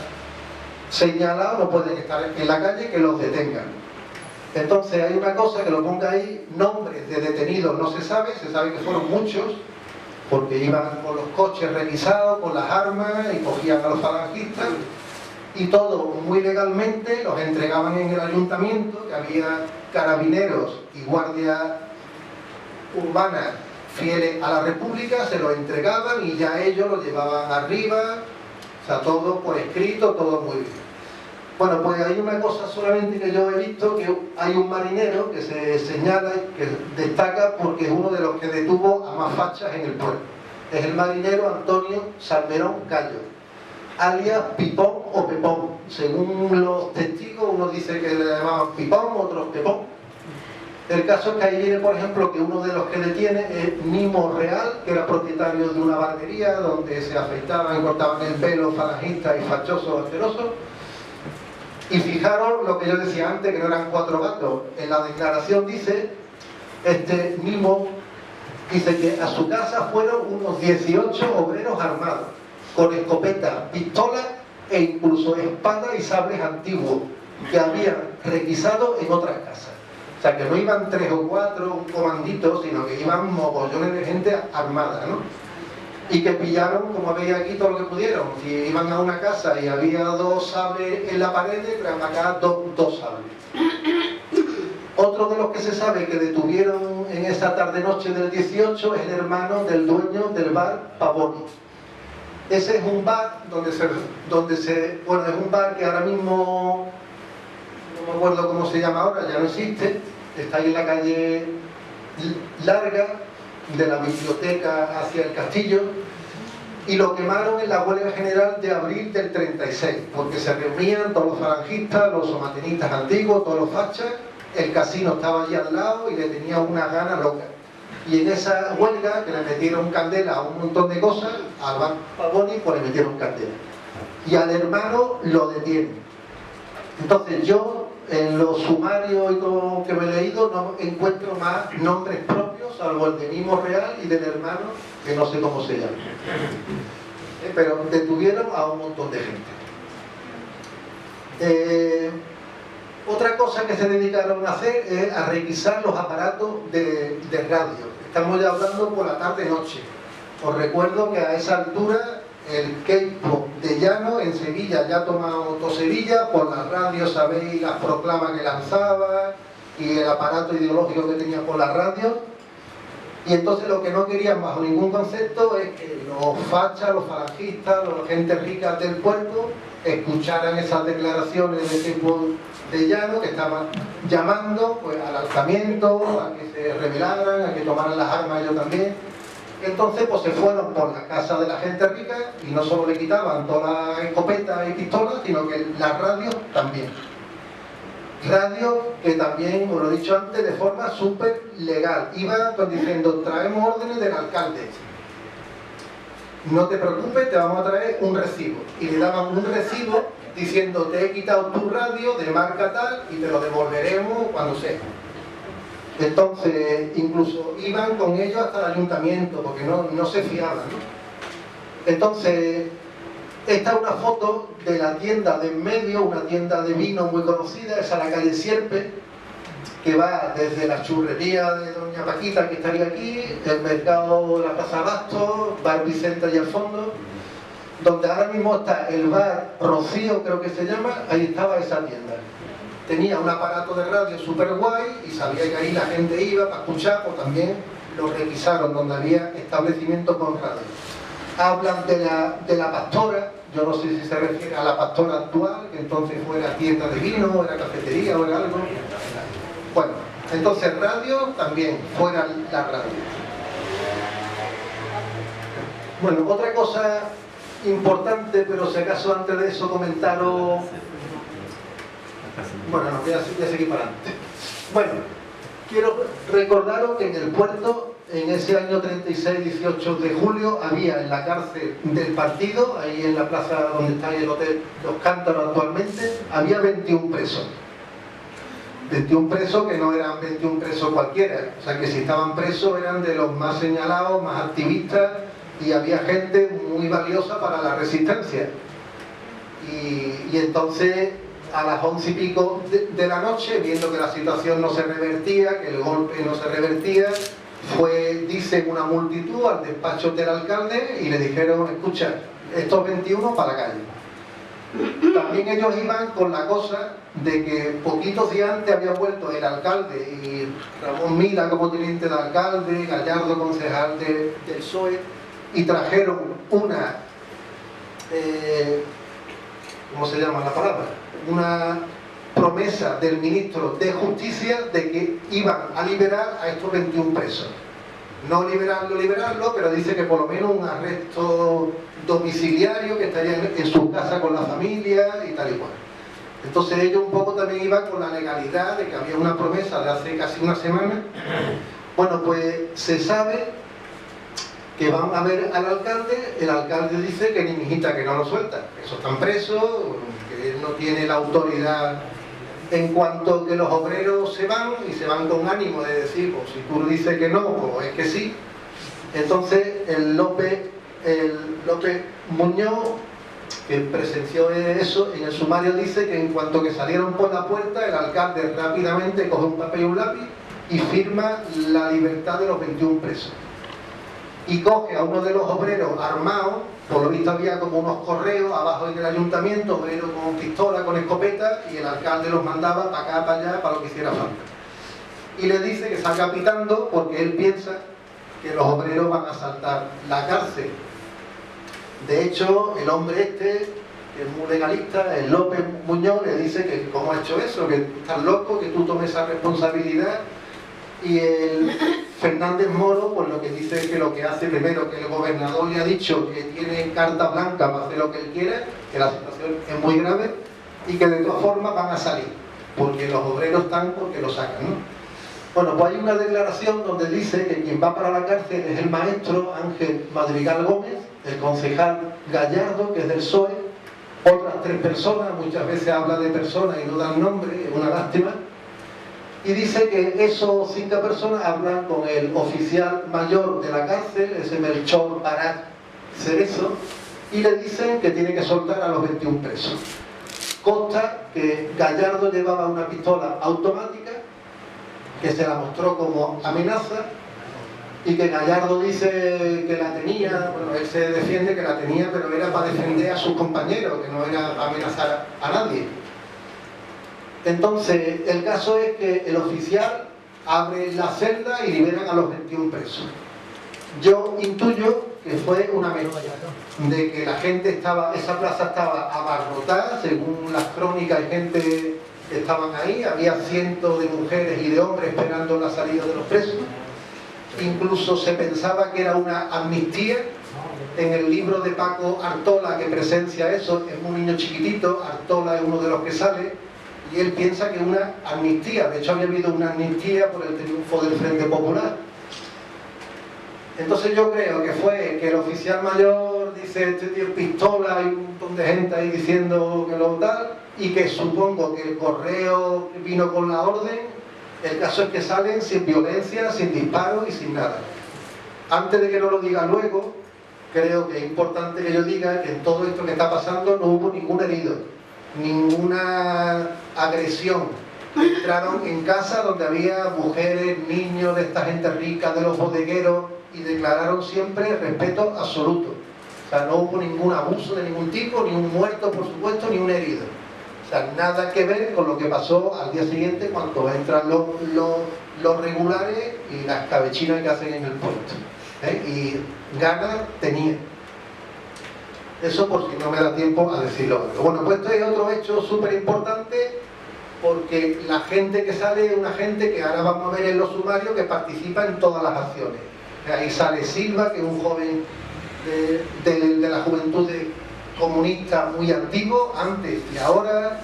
señalados, no pueden estar en la calle, que los detengan. Entonces hay una cosa que lo ponga ahí, nombres de detenidos no se sabe que fueron muchos, porque iban con los coches requisados, con las armas, y cogían a los falangistas, y todo muy legalmente los entregaban en el ayuntamiento, que había carabineros y guardias urbanas fieles a la República, se los entregaban y ya ellos lo llevaban arriba, o sea, todo por escrito, todo muy bien. Bueno, pues hay una cosa solamente que yo he visto, que hay un marinero que se señala, que destaca porque es uno de los que detuvo a más fachas en el puerto. Es el marinero Antonio Salmerón Gallo, alias Pipón o Pepón. Según los testigos, unos dicen que le llamaban Pipón, otros Pepón. El caso es que ahí viene, por ejemplo, que uno de los que detiene es Mimo Real, que era propietario de una barbería donde se afeitaban y cortaban el pelo falangistas y fachosos asquerosos. Y fijaros lo que yo decía antes, que no eran 4 gatos. En la declaración dice, Mimo dice que a su casa fueron unos 18 obreros armados, con escopetas, pistolas e incluso espadas y sables antiguos, que habían requisado en otras casas. O sea, que no iban 3 o 4 comanditos, sino que iban mogollones de gente armada, ¿no? Y que pillaron, como veis aquí, todo lo que pudieron. Si iban a una casa y había 2 sables en la pared, traían acá 2 sables. Otro de los que se sabe que detuvieron en esa tarde-noche del 18 es el hermano del dueño del bar Pavoni. Ese es un bar donde bueno, es un bar que ahora mismo no me acuerdo cómo se llama ahora, ya no existe, está ahí en la calle larga de la biblioteca hacia el castillo, y lo quemaron en la huelga general de abril del 36, porque se reunían todos los falangistas, los somatenistas antiguos, todos los fachas, el casino estaba allí al lado y le tenía unas ganas locas. Y en esa huelga, que le metieron candela a un montón de cosas, al bar Pavoni pues le metieron candela. Y al hermano lo detienen. Entonces yo, en los sumarios y todo que me he leído, no encuentro más nombres propios, salvo el de Mimo Real y del hermano, que no sé cómo se llama. Pero detuvieron a un montón de gente. Otra cosa que se dedicaron a hacer es a requisar los aparatos de radio. Estamos ya hablando por la tarde-noche. Os recuerdo que a esa altura el K-pop de Llano en Sevilla ya ha tomado todo Sevilla, por la radio sabéis las proclamas que lanzaba y el aparato ideológico que tenía por la radio. Y entonces lo que no querían bajo ningún concepto es que los fachas, los falangistas, la gente rica del puerto escucharan esas declaraciones de K-pop de Llano, que estaban llamando pues, al alzamiento, a que se rebelaran, a que tomaran las armas ellos también. Entonces pues se fueron por la casa de la gente rica y no solo le quitaban todas las escopetas y pistolas, sino que las radios también. Radios que también, como lo he dicho antes, de forma súper legal. Iban pues, diciendo, traemos órdenes del alcalde. No te preocupes, te vamos a traer un recibo. Y le daban un recibo diciendo, te he quitado tu radio de marca tal y te lo devolveremos cuando sea. Entonces, incluso iban con ellos hasta el ayuntamiento, porque no se fiaban, ¿no? Entonces, esta es una foto de la tienda de en medio, una tienda de vino muy conocida, es a la calle Sierpe, que va desde la churrería de Doña Paquita, que estaría aquí, el mercado de la Plaza Abasto, Bar Vicente y al fondo, donde ahora mismo está el bar Rocío, creo que se llama, ahí estaba esa tienda. Tenía un aparato de radio súper guay y sabía que ahí la gente iba para escuchar, pues también lo requisaron, donde había establecimientos con radio. Hablan de la Pastora, yo no sé si se refiere a la Pastora actual, que entonces fuera tienda de vino, era cafetería o era algo. Bueno, entonces radio también, fuera la radio. Bueno, otra cosa importante, pero si acaso antes de eso comentaros... Bueno, no, voy a seguir para adelante. Bueno, quiero recordaros que en el puerto, en ese año 36-18 de julio, había en la cárcel del partido, ahí en la plaza donde está el Hotel Los Cántaros actualmente, había 21 presos. 21 presos que no eran 21 presos cualquiera, o sea que si estaban presos eran de los más señalados, más activistas, y había gente muy valiosa para la resistencia. Y entonces, a las 11 y pico de la noche, viendo que la situación no se revertía, que el golpe no se revertía, dicen una multitud al despacho del alcalde y le dijeron, escucha, estos 21 para la calle. También ellos iban con la cosa de que poquitos días antes había vuelto el alcalde y Ramón Mila como teniente de alcalde, Gallardo concejal del PSOE, y trajeron una, ¿cómo se llama la palabra? Una promesa del ministro de Justicia de que iban a liberar a estos 21 presos. No liberarlo, pero dice que por lo menos un arresto domiciliario, que estarían en su casa con la familia y tal y cual. Entonces ellos un poco también iban con la legalidad de que había una promesa de hace casi una semana. Bueno, pues se sabe que van a ver al alcalde, el alcalde dice que ni mijita que no lo suelta, que esos están presos, que él no tiene la autoridad en cuanto que los obreros se van y se van con ánimo de decir, pues si tú dices que no, pues es que sí. Entonces el López Muñoz, que presenció eso, en el sumario dice que en cuanto que salieron por la puerta, el alcalde rápidamente coge un papel y un lápiz y firma la libertad de los 21 presos. Y coge a uno de los obreros armados, por lo visto había como unos correos abajo en el ayuntamiento, obreros con pistola, con escopeta, y el alcalde los mandaba para acá, para allá, para lo que hiciera falta. Y le dice que salga pitando porque él piensa que los obreros van a asaltar la cárcel. De hecho, el hombre este, que es muy legalista, el López Muñoz, le dice que cómo ha hecho eso, que estás loco, que tú tomes esa responsabilidad. Y el Fernández Moro, pues lo que dice es que lo que hace primero, que el gobernador le ha dicho que tiene carta blanca para hacer lo que él quiera, que la situación es muy grave y que de todas formas van a salir, porque los obreros están porque lo sacan, ¿no? Bueno, pues hay una declaración donde dice que quien va para la cárcel es el maestro Ángel Madrigal Gómez, el concejal Gallardo, que es del PSOE, otras 3 personas, muchas veces habla de personas y no dan nombre, es una lástima. Y dice que esos 5 personas hablan con el oficial mayor de la cárcel, ese Melchor Barat Cerezo, y le dicen que tiene que soltar a los 21 presos. Consta que Gallardo llevaba una pistola automática, que se la mostró como amenaza, y que Gallardo dice que la tenía, bueno, él se defiende que la tenía, pero era para defender a sus compañeros, que no era para amenazar a nadie. Entonces, el caso es que el oficial abre la celda y liberan a los 21 presos. Yo intuyo que fue una amenaza de que la gente estaba, esa plaza estaba abarrotada, según las crónicas, hay gente que estaban ahí, había cientos de mujeres y de hombres esperando la salida de los presos. Incluso se pensaba que era una amnistía. En el libro de Paco Artola, que presencia eso, es un niño chiquitito, Artola es uno de los que sale, y él piensa que es una amnistía. De hecho había habido una amnistía por el triunfo del Frente Popular. Entonces yo creo que fue que el oficial mayor dice, este tío pistola, hay un montón de gente ahí diciendo que lo tal, y que supongo que el correo vino con la orden. El caso es que salen sin violencia, sin disparos y sin nada. Antes de que no lo diga luego, creo que es importante que yo diga que en todo esto que está pasando no hubo ningún herido, ninguna agresión. Entraron en casa donde había mujeres, niños, de esta gente rica, de los bodegueros, y declararon siempre respeto absoluto. O sea, no hubo ningún abuso de ningún tipo, ni un muerto, por supuesto, ni un herido. O sea, nada que ver con lo que pasó al día siguiente cuando entran los regulares y las cabechinas que hacen en el puerto. Y ganas tenía. Eso por si no me da tiempo a decirlo. Bueno, pues esto es otro hecho súper importante, porque la gente que sale es una gente que ahora vamos a ver en los sumarios que participa en todas las acciones. Ahí sale Silva, que es un joven de la juventud comunista muy antiguo, antes y ahora,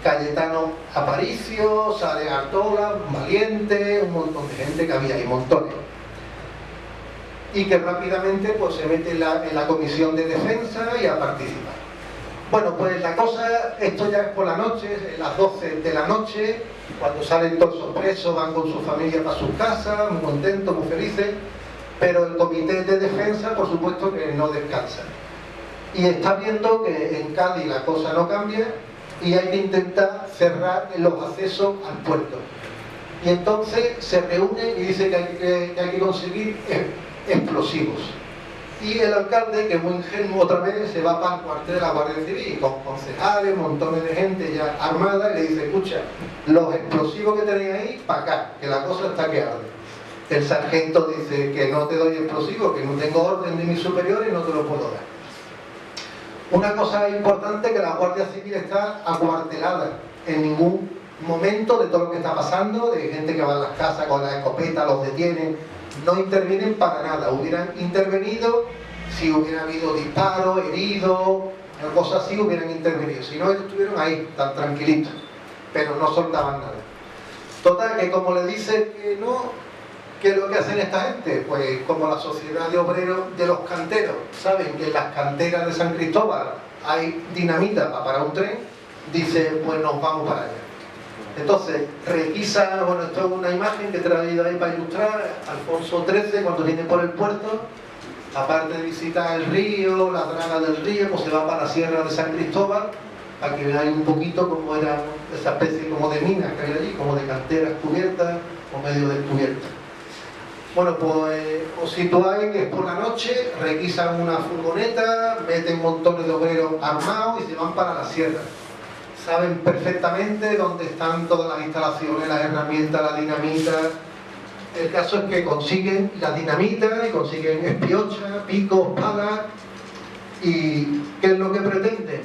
Cayetano Aparicio, sale Artola, Valiente, un montón de gente que había ahí, montones. Y que rápidamente pues se mete en la comisión de defensa y a participar. Bueno, pues la cosa, esto ya es por la noche, las 12 de la noche, cuando salen todos esos presos, van con su familia para sus casas, muy contentos, muy felices, pero el comité de defensa, por supuesto, que no descansa. Y está viendo que en Cádiz la cosa no cambia y hay que intentar cerrar los accesos al puerto. Y entonces se reúnen y dicen que hay que conseguir explosivos. Y el alcalde, que es muy ingenuo otra vez, se va para el cuartel de la Guardia Civil con concejales, montones de gente ya armada, y le dice, escucha, los explosivos que tenéis ahí, para acá, que la cosa está que arde. El sargento dice que no te doy explosivos, que no tengo orden de mis superiores y no te lo puedo dar. Una cosa importante, que la Guardia Civil está acuartelada. En ningún momento de todo lo que está pasando, de gente que va a las casas con la escopeta, los detienen, no intervienen para nada. Hubieran intervenido si hubiera habido disparos, heridos, o cosas así hubieran intervenido. Si no, ellos estuvieron ahí, tan tranquilitos, pero no soltaban nada. Total, que como le dice que no, ¿qué es lo que hacen esta gente? Pues como la sociedad de obreros de los canteros, saben que en las canteras de San Cristóbal hay dinamita para parar un tren, dice, pues nos vamos para allá. Entonces, requisa, bueno, esto es una imagen que he traído ahí para ilustrar, Alfonso XIII, cuando viene por el puerto, aparte de visitar el río, la draga del río, pues se va para la sierra de San Cristóbal, para que veáis un poquito cómo era esa especie como de minas que hay allí, como de canteras cubiertas o medio descubiertas. Bueno, pues os situáis que es por la noche, requisan una furgoneta, meten montones de obreros armados y se van para la sierra. Saben perfectamente dónde están todas las instalaciones, las herramientas, la dinamita. El caso es que consiguen la dinamita y consiguen espiocha, picos, palas. ¿Y qué es lo que pretenden?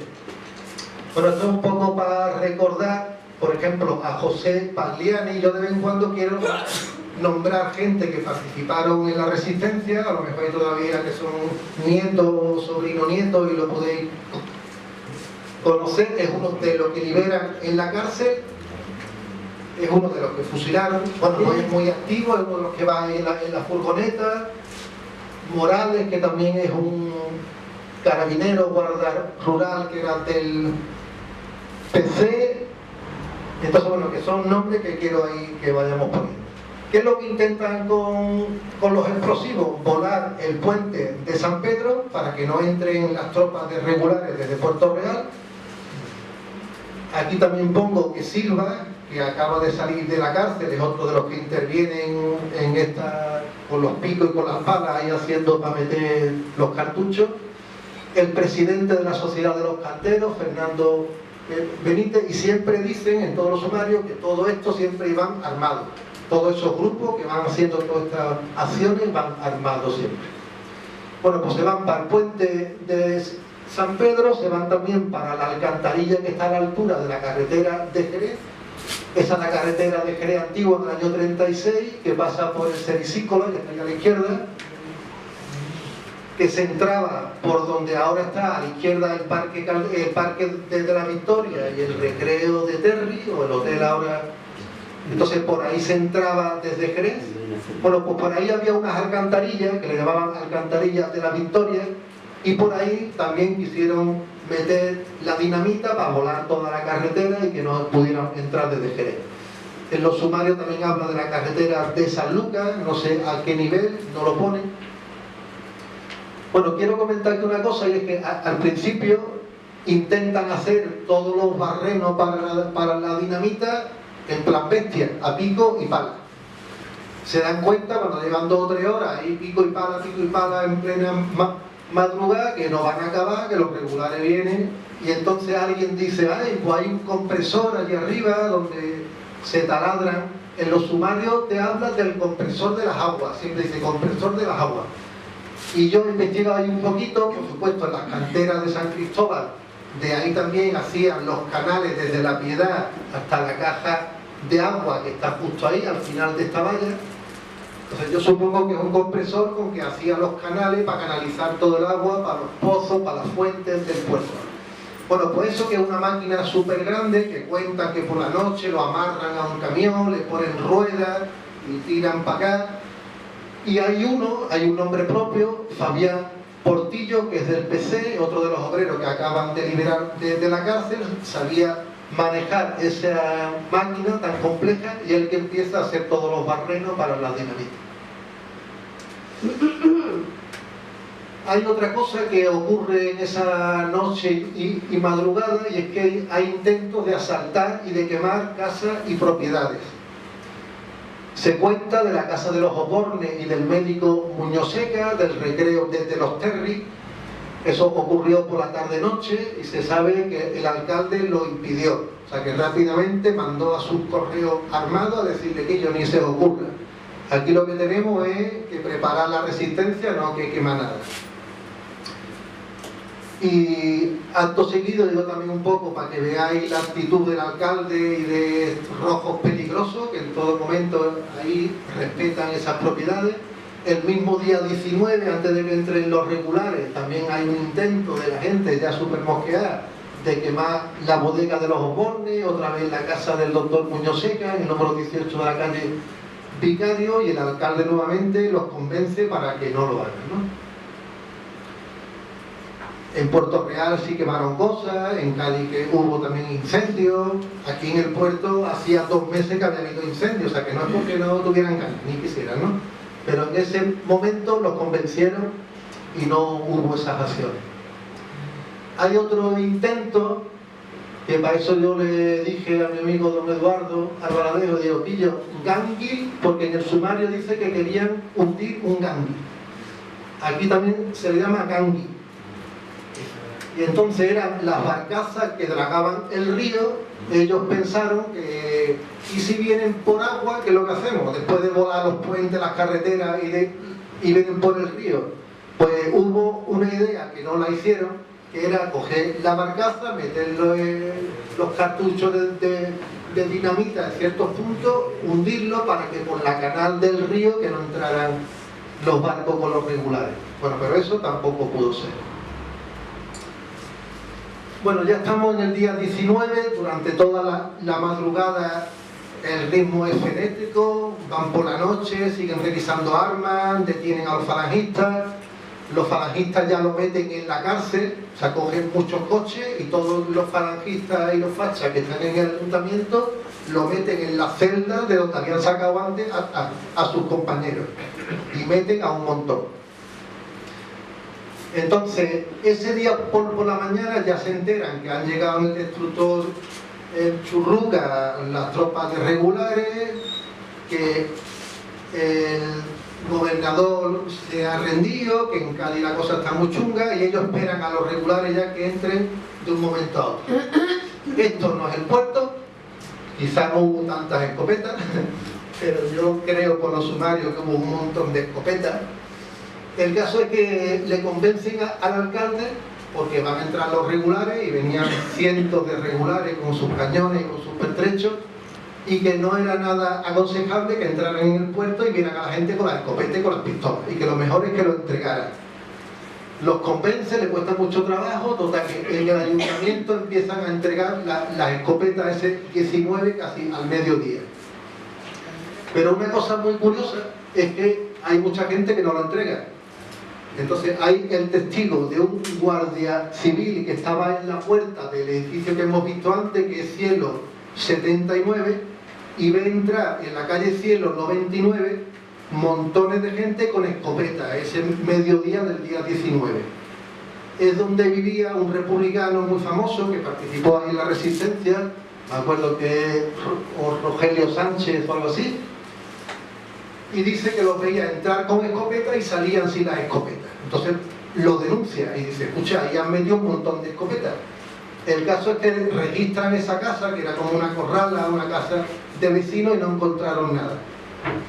Bueno, esto es un poco para recordar, por ejemplo, a José Pagliani. Yo de vez en cuando quiero nombrar gente que participaron en la resistencia, a lo mejor hay todavía que son nietos, sobrino nietos y lo podéis conocer. Es uno de los que liberan en la cárcel, es uno de los que fusilaron, bueno, no es muy activo, es uno de los que va en la furgoneta. Morales, que también es un carabinero, guardia rural, que era del PC. Entonces, bueno, que son nombres que quiero ahí que vayamos poniendo. ¿Qué es lo que intentan con los explosivos? Volar el puente de San Pedro para que no entren las tropas regulares desde Puerto Real. Aquí también pongo que Silva, que acaba de salir de la cárcel, es otro de los que intervienen en esta, con los picos y con las palas, ahí haciendo para meter los cartuchos. El presidente de la Sociedad de los Canteros, Fernando Benítez, y siempre dicen en todos los sumarios que todo esto siempre iban armados. Todos esos grupos que van haciendo todas estas acciones van armados siempre. Bueno, pues se van para el puente de San Pedro, se van también para la alcantarilla que está a la altura de la carretera de Jerez. Esa es la carretera de Jerez antigua del año 36, que pasa por el Cericícola, que está ahí a la izquierda, que se entraba por donde ahora está a la izquierda el parque de la Victoria y el recreo de Terry, o el hotel ahora. Entonces por ahí se entraba desde Jerez. Bueno, pues por ahí había unas alcantarillas que le llamaban alcantarillas de la Victoria, y por ahí también quisieron meter la dinamita para volar toda la carretera y que no pudieran entrar desde Jerez. En los sumarios también habla de la carretera de San Lucas, no sé a qué nivel, no lo pone. Bueno, quiero comentarte una cosa, y es que al principio intentan hacer todos los barrenos para la dinamita en plan bestia, a pico y pala. Se dan cuenta cuando llevan 2 o 3 horas ahí pico y pala en plena madrugada, que no van a acabar, que los regulares vienen, y entonces alguien dice, ay, pues hay un compresor allí arriba donde se taladran. En los sumarios te habla del compresor de las aguas, siempre dice compresor de las aguas. Y yo he investigado ahí un poquito, por supuesto en las canteras de San Cristóbal, de ahí también hacían los canales desde la Piedad hasta la caja de agua que está justo ahí, al final de esta valla. Entonces yo supongo que es un compresor con que hacía los canales para canalizar todo el agua, para los pozos, para las fuentes del puerto. Bueno, pues eso, que es una máquina súper grande, que cuentan que por la noche lo amarran a un camión, le ponen ruedas y tiran para acá. Y hay un nombre propio, Fabián Portillo, que es del PC, otro de los obreros que acaban de liberar de la cárcel, sabía manejar esa máquina tan compleja, y el que empieza a hacer todos los barrenos para la dinamita. Hay otra cosa que ocurre en esa noche y madrugada, y es que hay intentos de asaltar y de quemar casas y propiedades. Se cuenta de la casa de los Obornes y del médico Muñoseca, del recreo de los Terry. Eso ocurrió por la tarde-noche y se sabe que el alcalde lo impidió. O sea que rápidamente mandó a sus correos armados a decirle que ello ni se ocurra. Aquí lo que tenemos es que preparar la resistencia, no que quemar nada. Y acto seguido, digo también un poco para que veáis la actitud del alcalde y de Rojos peligrosos, que en todo momento ahí respetan esas propiedades. El mismo día 19, antes de que entren los regulares, también hay un intento de la gente ya súper mosqueada de quemar la bodega de los Osbornes, otra vez la casa del doctor Muñoz Seca, en el número 18 de la calle Vicario, y el alcalde nuevamente los convence para que no lo hagan, ¿no? En Puerto Real sí quemaron cosas, en Cádiz que hubo también incendios, aquí en el puerto hacía 2 meses que había habido incendios, o sea que no es porque no tuvieran ganas, ni quisieran, ¿no? Pero en ese momento los convencieron y no hubo esas acciones. Hay otro intento, que para eso yo le dije a mi amigo don Eduardo Alvaradejo, digo, pillo, gangui, porque en el sumario dice que querían hundir un gangui. Aquí también se le llama gangui. Y entonces eran las barcazas que dragaban el río. Ellos pensaron que, ¿y si vienen por agua? ¿Qué es lo que hacemos? Después de volar los puentes, las carreteras y vienen por el río. Pues hubo una idea que no la hicieron, que era coger la barcaza, meterlo en los cartuchos de dinamita en ciertos puntos, hundirlo para que por la canal del río que no entraran los barcos con los regulares. Bueno, pero eso tampoco pudo ser. Bueno, ya estamos en el día 19, durante toda la madrugada el ritmo es frenético, van por la noche, siguen revisando armas, detienen a los falangistas ya lo meten en la cárcel, o sea, cogen muchos coches y todos los falangistas y los fachas que están en el ayuntamiento lo meten en la celda de donde habían sacado antes a sus compañeros y meten a un montón. Entonces, ese día por la mañana ya se enteran que han llegado en el destructor Churruca las tropas de regulares, que el gobernador se ha rendido, que en Cádiz la cosa está muy chunga y ellos esperan a los regulares ya que entren de un momento a otro. Esto no es el puerto, quizá no hubo tantas escopetas, pero yo creo por los sumarios que hubo un montón de escopetas. El caso es que le convencen al alcalde porque van a entrar los regulares y venían cientos de regulares con sus cañones y con sus pertrechos y que no era nada aconsejable que entraran en el puerto y vieran a la gente con las escopetas y con las pistolas y que lo mejor es que lo entregaran. Los convence, le cuesta mucho trabajo, total que en el ayuntamiento empiezan a entregar las escopetas ese 19 casi al mediodía. Pero una cosa muy curiosa es que hay mucha gente que no lo entrega. Entonces hay el testigo de un guardia civil que estaba en la puerta del edificio que hemos visto antes, que es Cielo 79, y ve entrar en la calle Cielo 99 montones de gente con escopeta, ese mediodía del día 19. Es donde vivía un republicano muy famoso que participó ahí en la resistencia, me acuerdo que es Rogelio Sánchez o algo así, y dice que los veía entrar con escopeta y salían sin las escopetas. Entonces lo denuncia y dice, escucha, ahí han metido un montón de escopetas. El caso es que registran esa casa, que era como una corrala, una casa de vecinos, y no encontraron nada.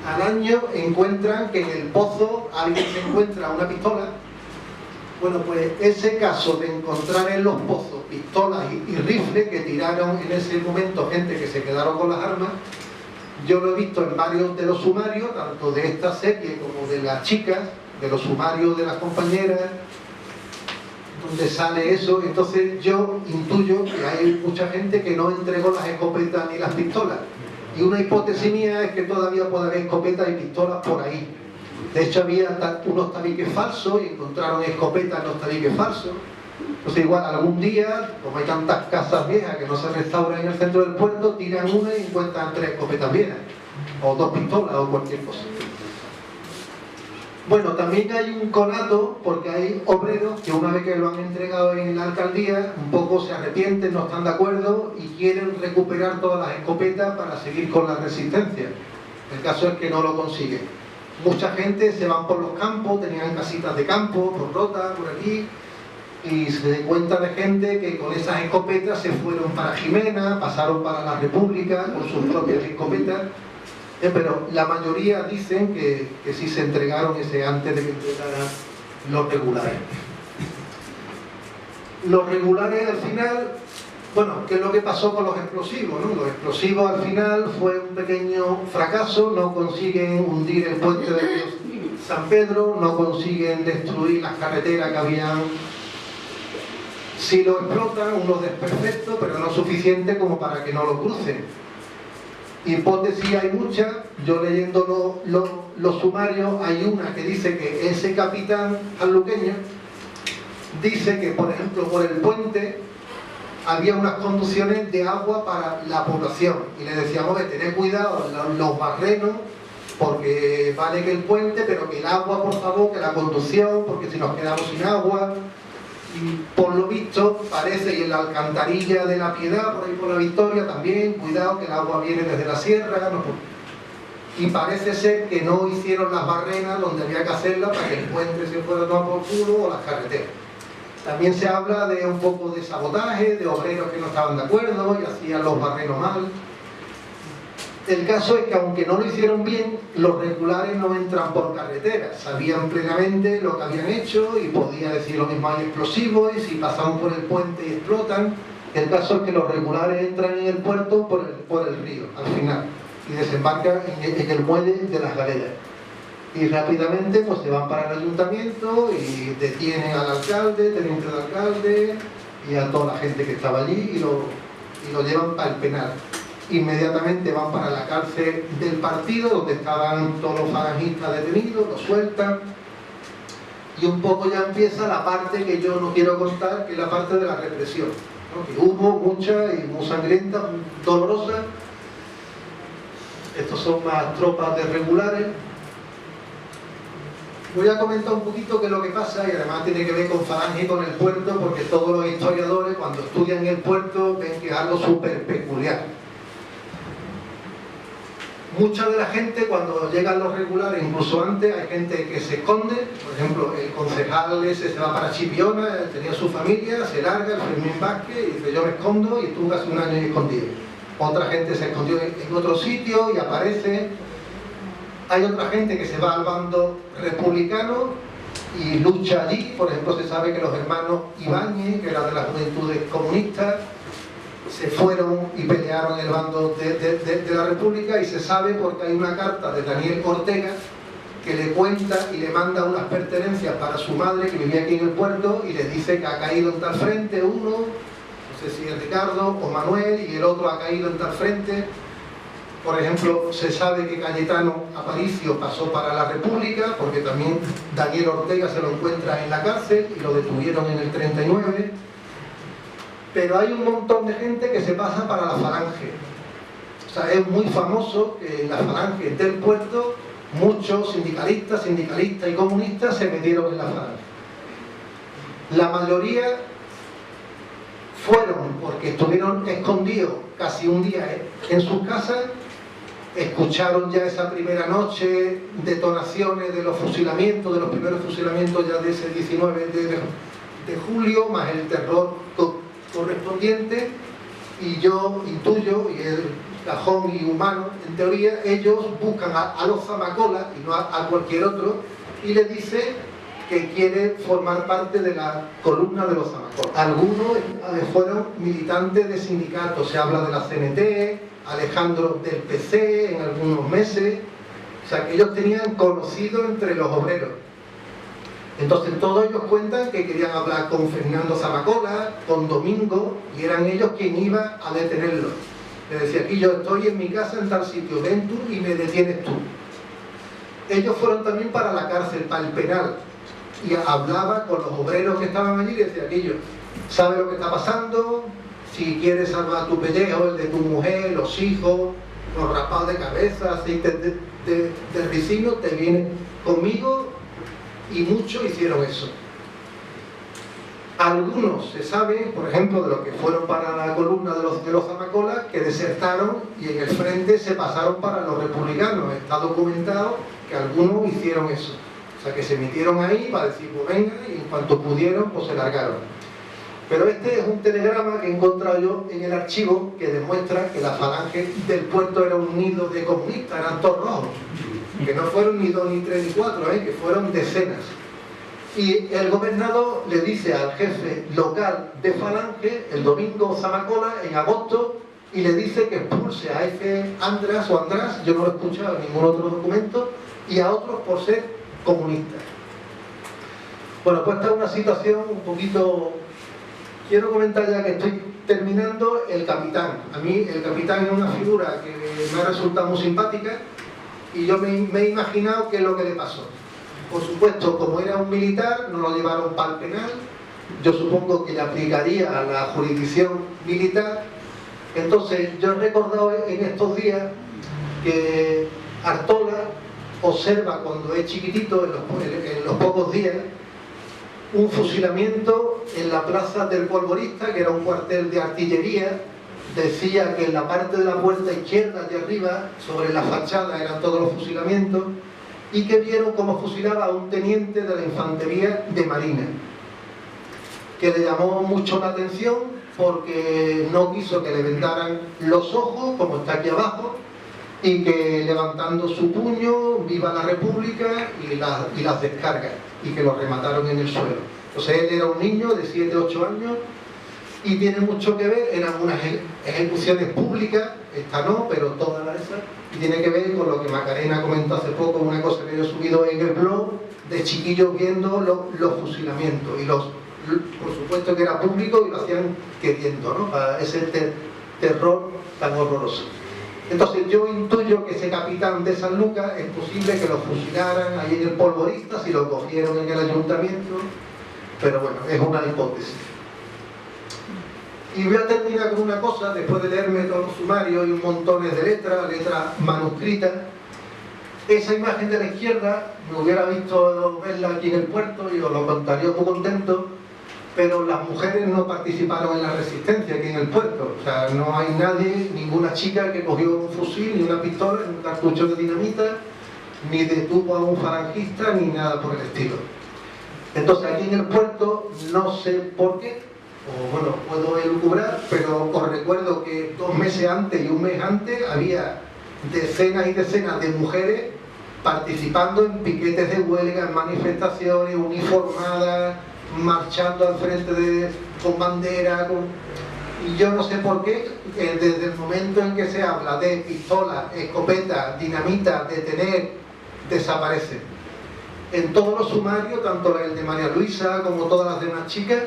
Al año encuentran que en el pozo alguien se encuentra una pistola. Bueno, pues ese caso de encontrar en los pozos pistolas y rifles que tiraron en ese momento gente que se quedaron con las armas, yo lo he visto en varios de los sumarios, tanto de esta serie como de las chicas, de los sumarios de las compañeras, donde sale eso. Entonces yo intuyo que hay mucha gente que no entregó las escopetas ni las pistolas. Y una hipótesis mía es que todavía puede haber escopetas y pistolas por ahí. De hecho había unos tabiques falsos y encontraron escopetas en los tabiques falsos. Entonces igual algún día, como hay tantas casas viejas que no se restauran en el centro del puerto, tiran una y encuentran 3 escopetas viejas, o 2 pistolas o cualquier cosa. Bueno, también hay un conato porque hay obreros que una vez que lo han entregado en la alcaldía un poco se arrepienten, no están de acuerdo y quieren recuperar todas las escopetas para seguir con la resistencia. El caso es que no lo consiguen. Mucha gente se van por los campos, tenían casitas de campo, por Rota, por aquí, y se cuenta de gente que con esas escopetas se fueron para Jimena, pasaron para la República con sus propias escopetas. Pero la mayoría dicen que sí se entregaron ese antes de que entregaran los regulares. Los regulares al final, bueno, ¿qué es lo que pasó con los explosivos, ¿no? Los explosivos al final fue un pequeño fracaso, no consiguen hundir el puente de Río San Pedro, no consiguen destruir las carreteras que habían. Sí lo explotan, unos desperfectos, pero no suficiente como para que no lo crucen. Hipótesis hay muchas. Yo leyendo los sumarios, hay una que dice que ese capitán sanluqueño dice que, por ejemplo, por el puente había unas conducciones de agua para la población y le decíamos que tener cuidado los barrenos, porque vale que el puente, pero que el agua, por favor, que la conducción, porque si nos quedamos sin agua. Y por lo visto parece, y en la alcantarilla de la Piedad, por ahí por la Victoria también, cuidado que el agua viene desde la sierra, ¿no? Y parece ser que no hicieron las barreras donde había que hacerlas para que el puente se fuera a tomar por culo, o las carreteras. También se habla de un poco de sabotaje, de obreros que no estaban de acuerdo y hacían los barrenos mal. El caso es que aunque no lo hicieron bien, los regulares no entran por carretera. Sabían plenamente lo que habían hecho y podía decir lo mismo, hay explosivos y si pasamos por el puente y explotan. El caso es que los regulares entran en el puerto por el río, al final, y desembarcan en el muelle de las galeras. Y rápidamente pues se van para el ayuntamiento y detienen al alcalde, teniente del alcalde y a toda la gente que estaba allí y lo llevan para el penal. Inmediatamente van para la cárcel del partido, donde estaban todos los falangistas detenidos, los sueltan. Y un poco ya empieza la parte que yo no quiero contar, que es la parte de la represión, ¿no? Que hubo mucha y muy sangrienta, muy dolorosa. Estos son más tropas de regulares. Voy a comentar un poquito qué es lo que pasa, y además tiene que ver con Falange y con el puerto, porque todos los historiadores cuando estudian el puerto ven que es algo súper peculiar. Mucha de la gente cuando llegan los regulares, incluso antes, hay gente que se esconde. Por ejemplo, el concejal ese se va para Chipiona, tenía su familia, se larga, el Fermín Vázquez, y dice yo me escondo, y estuvo casi un año escondido. Otra gente se escondió en otro sitio y aparece. Hay otra gente que se va al bando republicano y lucha allí. Por ejemplo, se sabe que los hermanos Ibáñez, que eran de las juventudes comunistas, se fueron y pelearon en el bando de la República, y se sabe porque hay una carta de Daniel Ortega que le cuenta y le manda unas pertenencias para su madre que vivía aquí en el puerto, y le dice que ha caído en tal frente uno, no sé si es Ricardo o Manuel, y el otro ha caído en tal frente. Por ejemplo, se sabe que Cayetano Aparicio pasó para la República, porque también Daniel Ortega se lo encuentra en la cárcel y lo detuvieron en el 39. Pero hay un montón de gente que se pasa para la Falange. O sea, es muy famoso que en la Falange del puerto muchos sindicalistas y comunistas se metieron en la Falange. La mayoría fueron porque estuvieron escondidos casi un día en sus casas, escucharon ya esa primera noche detonaciones de los fusilamientos, de los primeros fusilamientos ya de ese 19 de julio, más el terror correspondiente, y yo intuyo, y el cajón y humano, en teoría, ellos buscan a los zamacolas y no a cualquier otro, y les dice que quiere formar parte de la columna de los zamacolas. Algunos fueron militantes de sindicatos, se habla de la CNT, Alejandro del PC en algunos meses, o sea que ellos tenían conocido entre los obreros. Entonces todos ellos cuentan que querían hablar con Fernando Zamacola, con Domingo, y eran ellos quien iba a detenerlo. Le decía, aquí yo estoy en mi casa en tal sitio, ven tú y me detienes tú. Ellos fueron también para la cárcel, para el penal, y hablaba con los obreros que estaban allí y decía, aquello, ¿sabe lo que está pasando? Si quieres salvar tu pellejo, el de tu mujer, los hijos, los raspados de cabeza, aceite de ricino, te vienen conmigo. Y muchos hicieron eso. Algunos se sabe, por ejemplo, de los que fueron para la columna de los zamacolas, que desertaron y en el frente se pasaron para los republicanos. Está documentado que algunos hicieron eso. O sea, que se metieron ahí para decir, pues venga, y en cuanto pudieron, pues se largaron. Pero este es un telegrama que he encontrado yo en el archivo que demuestra que la Falange del puerto era un nido de comunistas, eran todos rojos. Que no fueron ni 2, ni 3, ni 4, que fueron decenas. Y el gobernador le dice al jefe local de Falange, el Domingo Zamacola, en agosto, y le dice que expulse a ese András, yo no lo he escuchado en ningún otro documento, y a otros por ser comunistas. Bueno, pues esta es una situación un poquito... Quiero comentar ya que estoy terminando el capitán. A mí el capitán es una figura que me ha resultado muy simpática y yo me he imaginado qué es lo que le pasó. Por supuesto, como era un militar, no lo llevaron para el penal. Yo supongo que le aplicaría a la jurisdicción militar. Entonces, yo he recordado en estos días que Artola observa cuando es chiquitito, en los pocos días, un fusilamiento en la plaza del Polvorista, que era un cuartel de artillería. Decía que en la parte de la puerta izquierda de arriba, sobre la fachada, eran todos los fusilamientos, y que vieron cómo fusilaba a un teniente de la infantería de marina, que le llamó mucho la atención porque no quiso que le vendaran los ojos, como está aquí abajo, y que levantando su puño, viva la República, y las descargas, y que lo remataron en el suelo. Entonces él era un niño de 7 o 8 años, y tiene mucho que ver, eran unas ejecuciones públicas, esta no, pero todas esas, y tiene que ver con lo que Macarena comentó hace poco, una cosa que yo he subido en el blog, de chiquillos viendo los fusilamientos, y por supuesto que era público y lo hacían queriendo, ¿no? Para ese terror tan horroroso. Entonces yo intuyo que ese capitán de San Lucas es posible que lo fusilaran ahí en el Polvorista, si lo cogieron en el ayuntamiento, pero bueno, es una hipótesis. Y voy a terminar con una cosa, después de leerme todos los sumarios y un montón de letras manuscritas. Esa imagen de la izquierda, me hubiera visto verla aquí en el puerto y os lo contaría muy contento, pero las mujeres no participaron en la resistencia aquí en el puerto. O sea, no hay nadie, ninguna chica que cogió un fusil, ni una pistola, ni un cartucho de dinamita, ni detuvo a un falangista, ni nada por el estilo. Entonces aquí en el puerto, no sé por qué, o bueno, puedo elucubrar, pero os recuerdo que 2 meses antes y un mes antes había decenas y decenas de mujeres participando en piquetes de huelga, en manifestaciones, uniformadas, marchando al frente con bandera, y yo no sé por qué, desde el momento en que se habla de pistolas, escopetas, dinamita, detener, desaparecen. En todos los sumarios, tanto el de María Luisa como todas las demás chicas,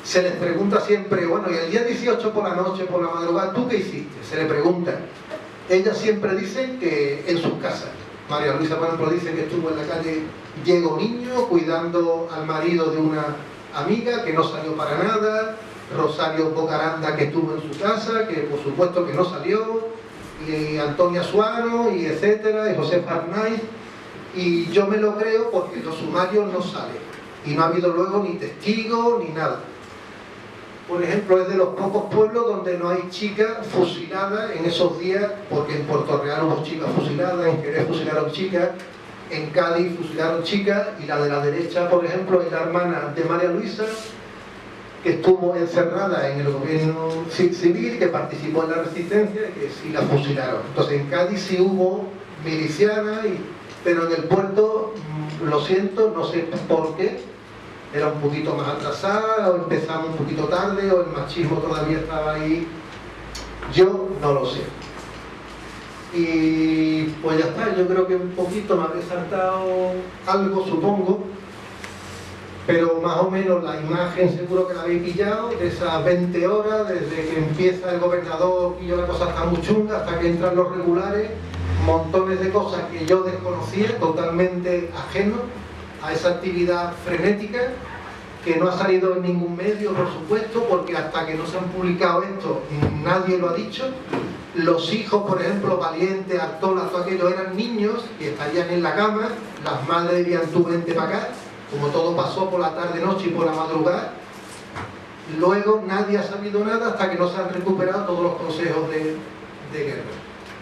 se les pregunta siempre, bueno, y el día 18 por la noche, por la madrugada, ¿tú qué hiciste? Se le pregunta. Ellas siempre dicen que en sus casas. María Luisa, por ejemplo, dice que estuvo en la calle Diego Niño cuidando al marido de una amiga que no salió para nada. Rosario Bocaranda, que estuvo en su casa, que por supuesto que no salió, y Antonia Suano, y etcétera, y José Farnay. Y yo me lo creo porque los sumarios no salen, y no ha habido luego ni testigos ni nada. Por ejemplo, es de los pocos pueblos donde no hay chicas fusiladas en esos días, porque en Puerto Real hubo chicas fusiladas, en Jerez fusilaron chicas, en Cádiz fusilaron chicas, y la de la derecha, por ejemplo, es la hermana de María Luisa, que estuvo encerrada en el gobierno civil, que participó en la resistencia, y que sí la fusilaron. Entonces en Cádiz sí hubo milicianas, pero en el puerto, lo siento, no sé por qué, era un poquito más atrasada, o empezamos un poquito tarde, o el machismo todavía estaba ahí, yo no lo sé. Y pues ya está, yo creo que un poquito me habré saltado algo, supongo, pero más o menos la imagen seguro que la habéis pillado, de esas 20 horas, desde que empieza el gobernador y la cosa está muy chunga, hasta que entran los regulares, montones de cosas que yo desconocía, totalmente ajeno a esa actividad frenética, que no ha salido en ningún medio, por supuesto, porque hasta que no se han publicado esto, nadie lo ha dicho. Los hijos, por ejemplo, Valiente, Artola, todo aquello, eran niños y estarían en la cama, las madres dirían tú vente para acá, como todo pasó por la tarde, noche y por la madrugada. Luego nadie ha sabido nada hasta que no se han recuperado todos los consejos de guerra.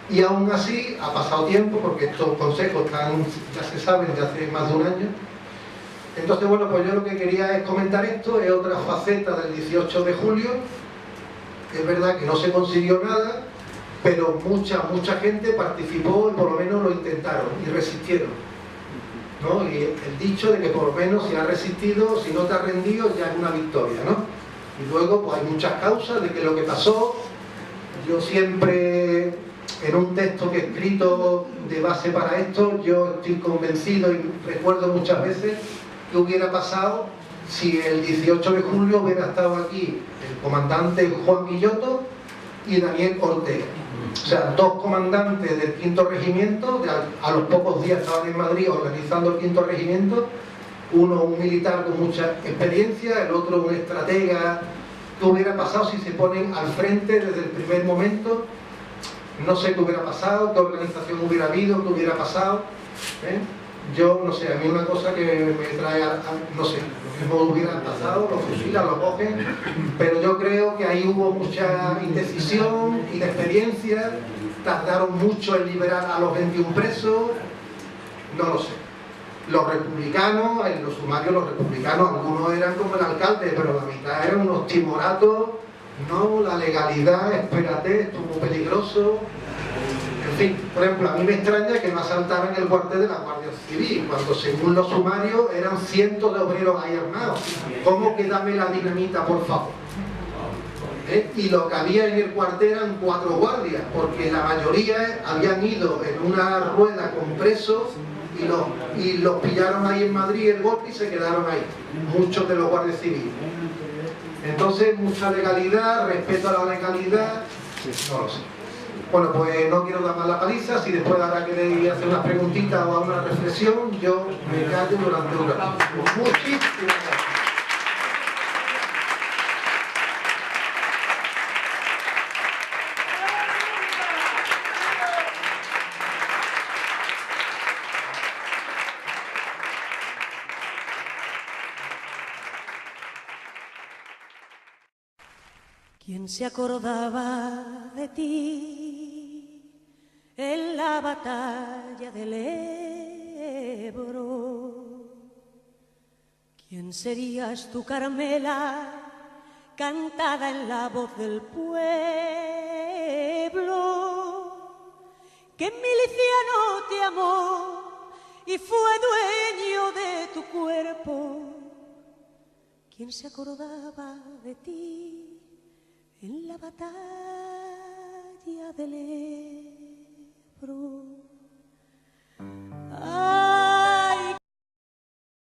Y aún así, ha pasado tiempo, porque estos consejos ya se saben de hace más de un año. Entonces, bueno, pues yo lo que quería es comentar esto, es otra faceta del 18 de julio. Es verdad que no se consiguió nada, pero mucha gente participó y por lo menos lo intentaron y resistieron, ¿no? Y el dicho de que por lo menos si has resistido, si no te has rendido, ya es una victoria, ¿no? Y luego pues hay muchas causas de que lo que pasó, yo siempre en un texto que he escrito de base para esto, yo estoy convencido y recuerdo muchas veces qué hubiera pasado si el 18 de julio hubiera estado aquí el comandante Juan Guilloto y Daniel Ortega. O sea, dos comandantes del 5º Regimiento, a los pocos días estaban en Madrid organizando el 5º Regimiento, uno un militar con mucha experiencia, el otro un estratega. ¿Qué hubiera pasado si se ponen al frente desde el primer momento? No sé qué hubiera pasado, qué organización hubiera habido, qué hubiera pasado. Yo, no sé, a mí una cosa que me trae, no sé, lo mismo hubiera pasado, lo fusilan, lo cogen, pero yo creo que ahí hubo mucha indecisión, inexperiencia, tardaron mucho en liberar a los 21 presos, no lo sé. Los republicanos, en los sumarios los republicanos, algunos eran como el alcalde, pero la mitad eran unos timoratos, no, la legalidad, espérate, esto es muy peligroso. En fin, por ejemplo, a mí me extraña que no asaltaran el cuartel de la Guardia Civil, cuando según los sumarios eran cientos de obreros ahí armados. ¿Cómo que dame la dinamita, por favor? Y lo que había en el cuartel eran 4 guardias, porque la mayoría habían ido en una rueda con presos y los pillaron ahí en Madrid el golpe y se quedaron ahí, muchos de los guardias civiles. Entonces, mucha legalidad, respeto a la legalidad, no lo sé. Bueno, pues no quiero dar más la paliza, si después ahora queréis hacer unas preguntitas o una reflexión, yo me callo durante un rato. Muchísimas gracias. ¿Quién se acordaba de ti en la batalla del Ebro? ¿Quién serías tú, Carmela, cantada en la voz del pueblo? ¿Qué miliciano te amó y fue dueño de tu cuerpo? ¿Quién se acordaba de ti en la batalla del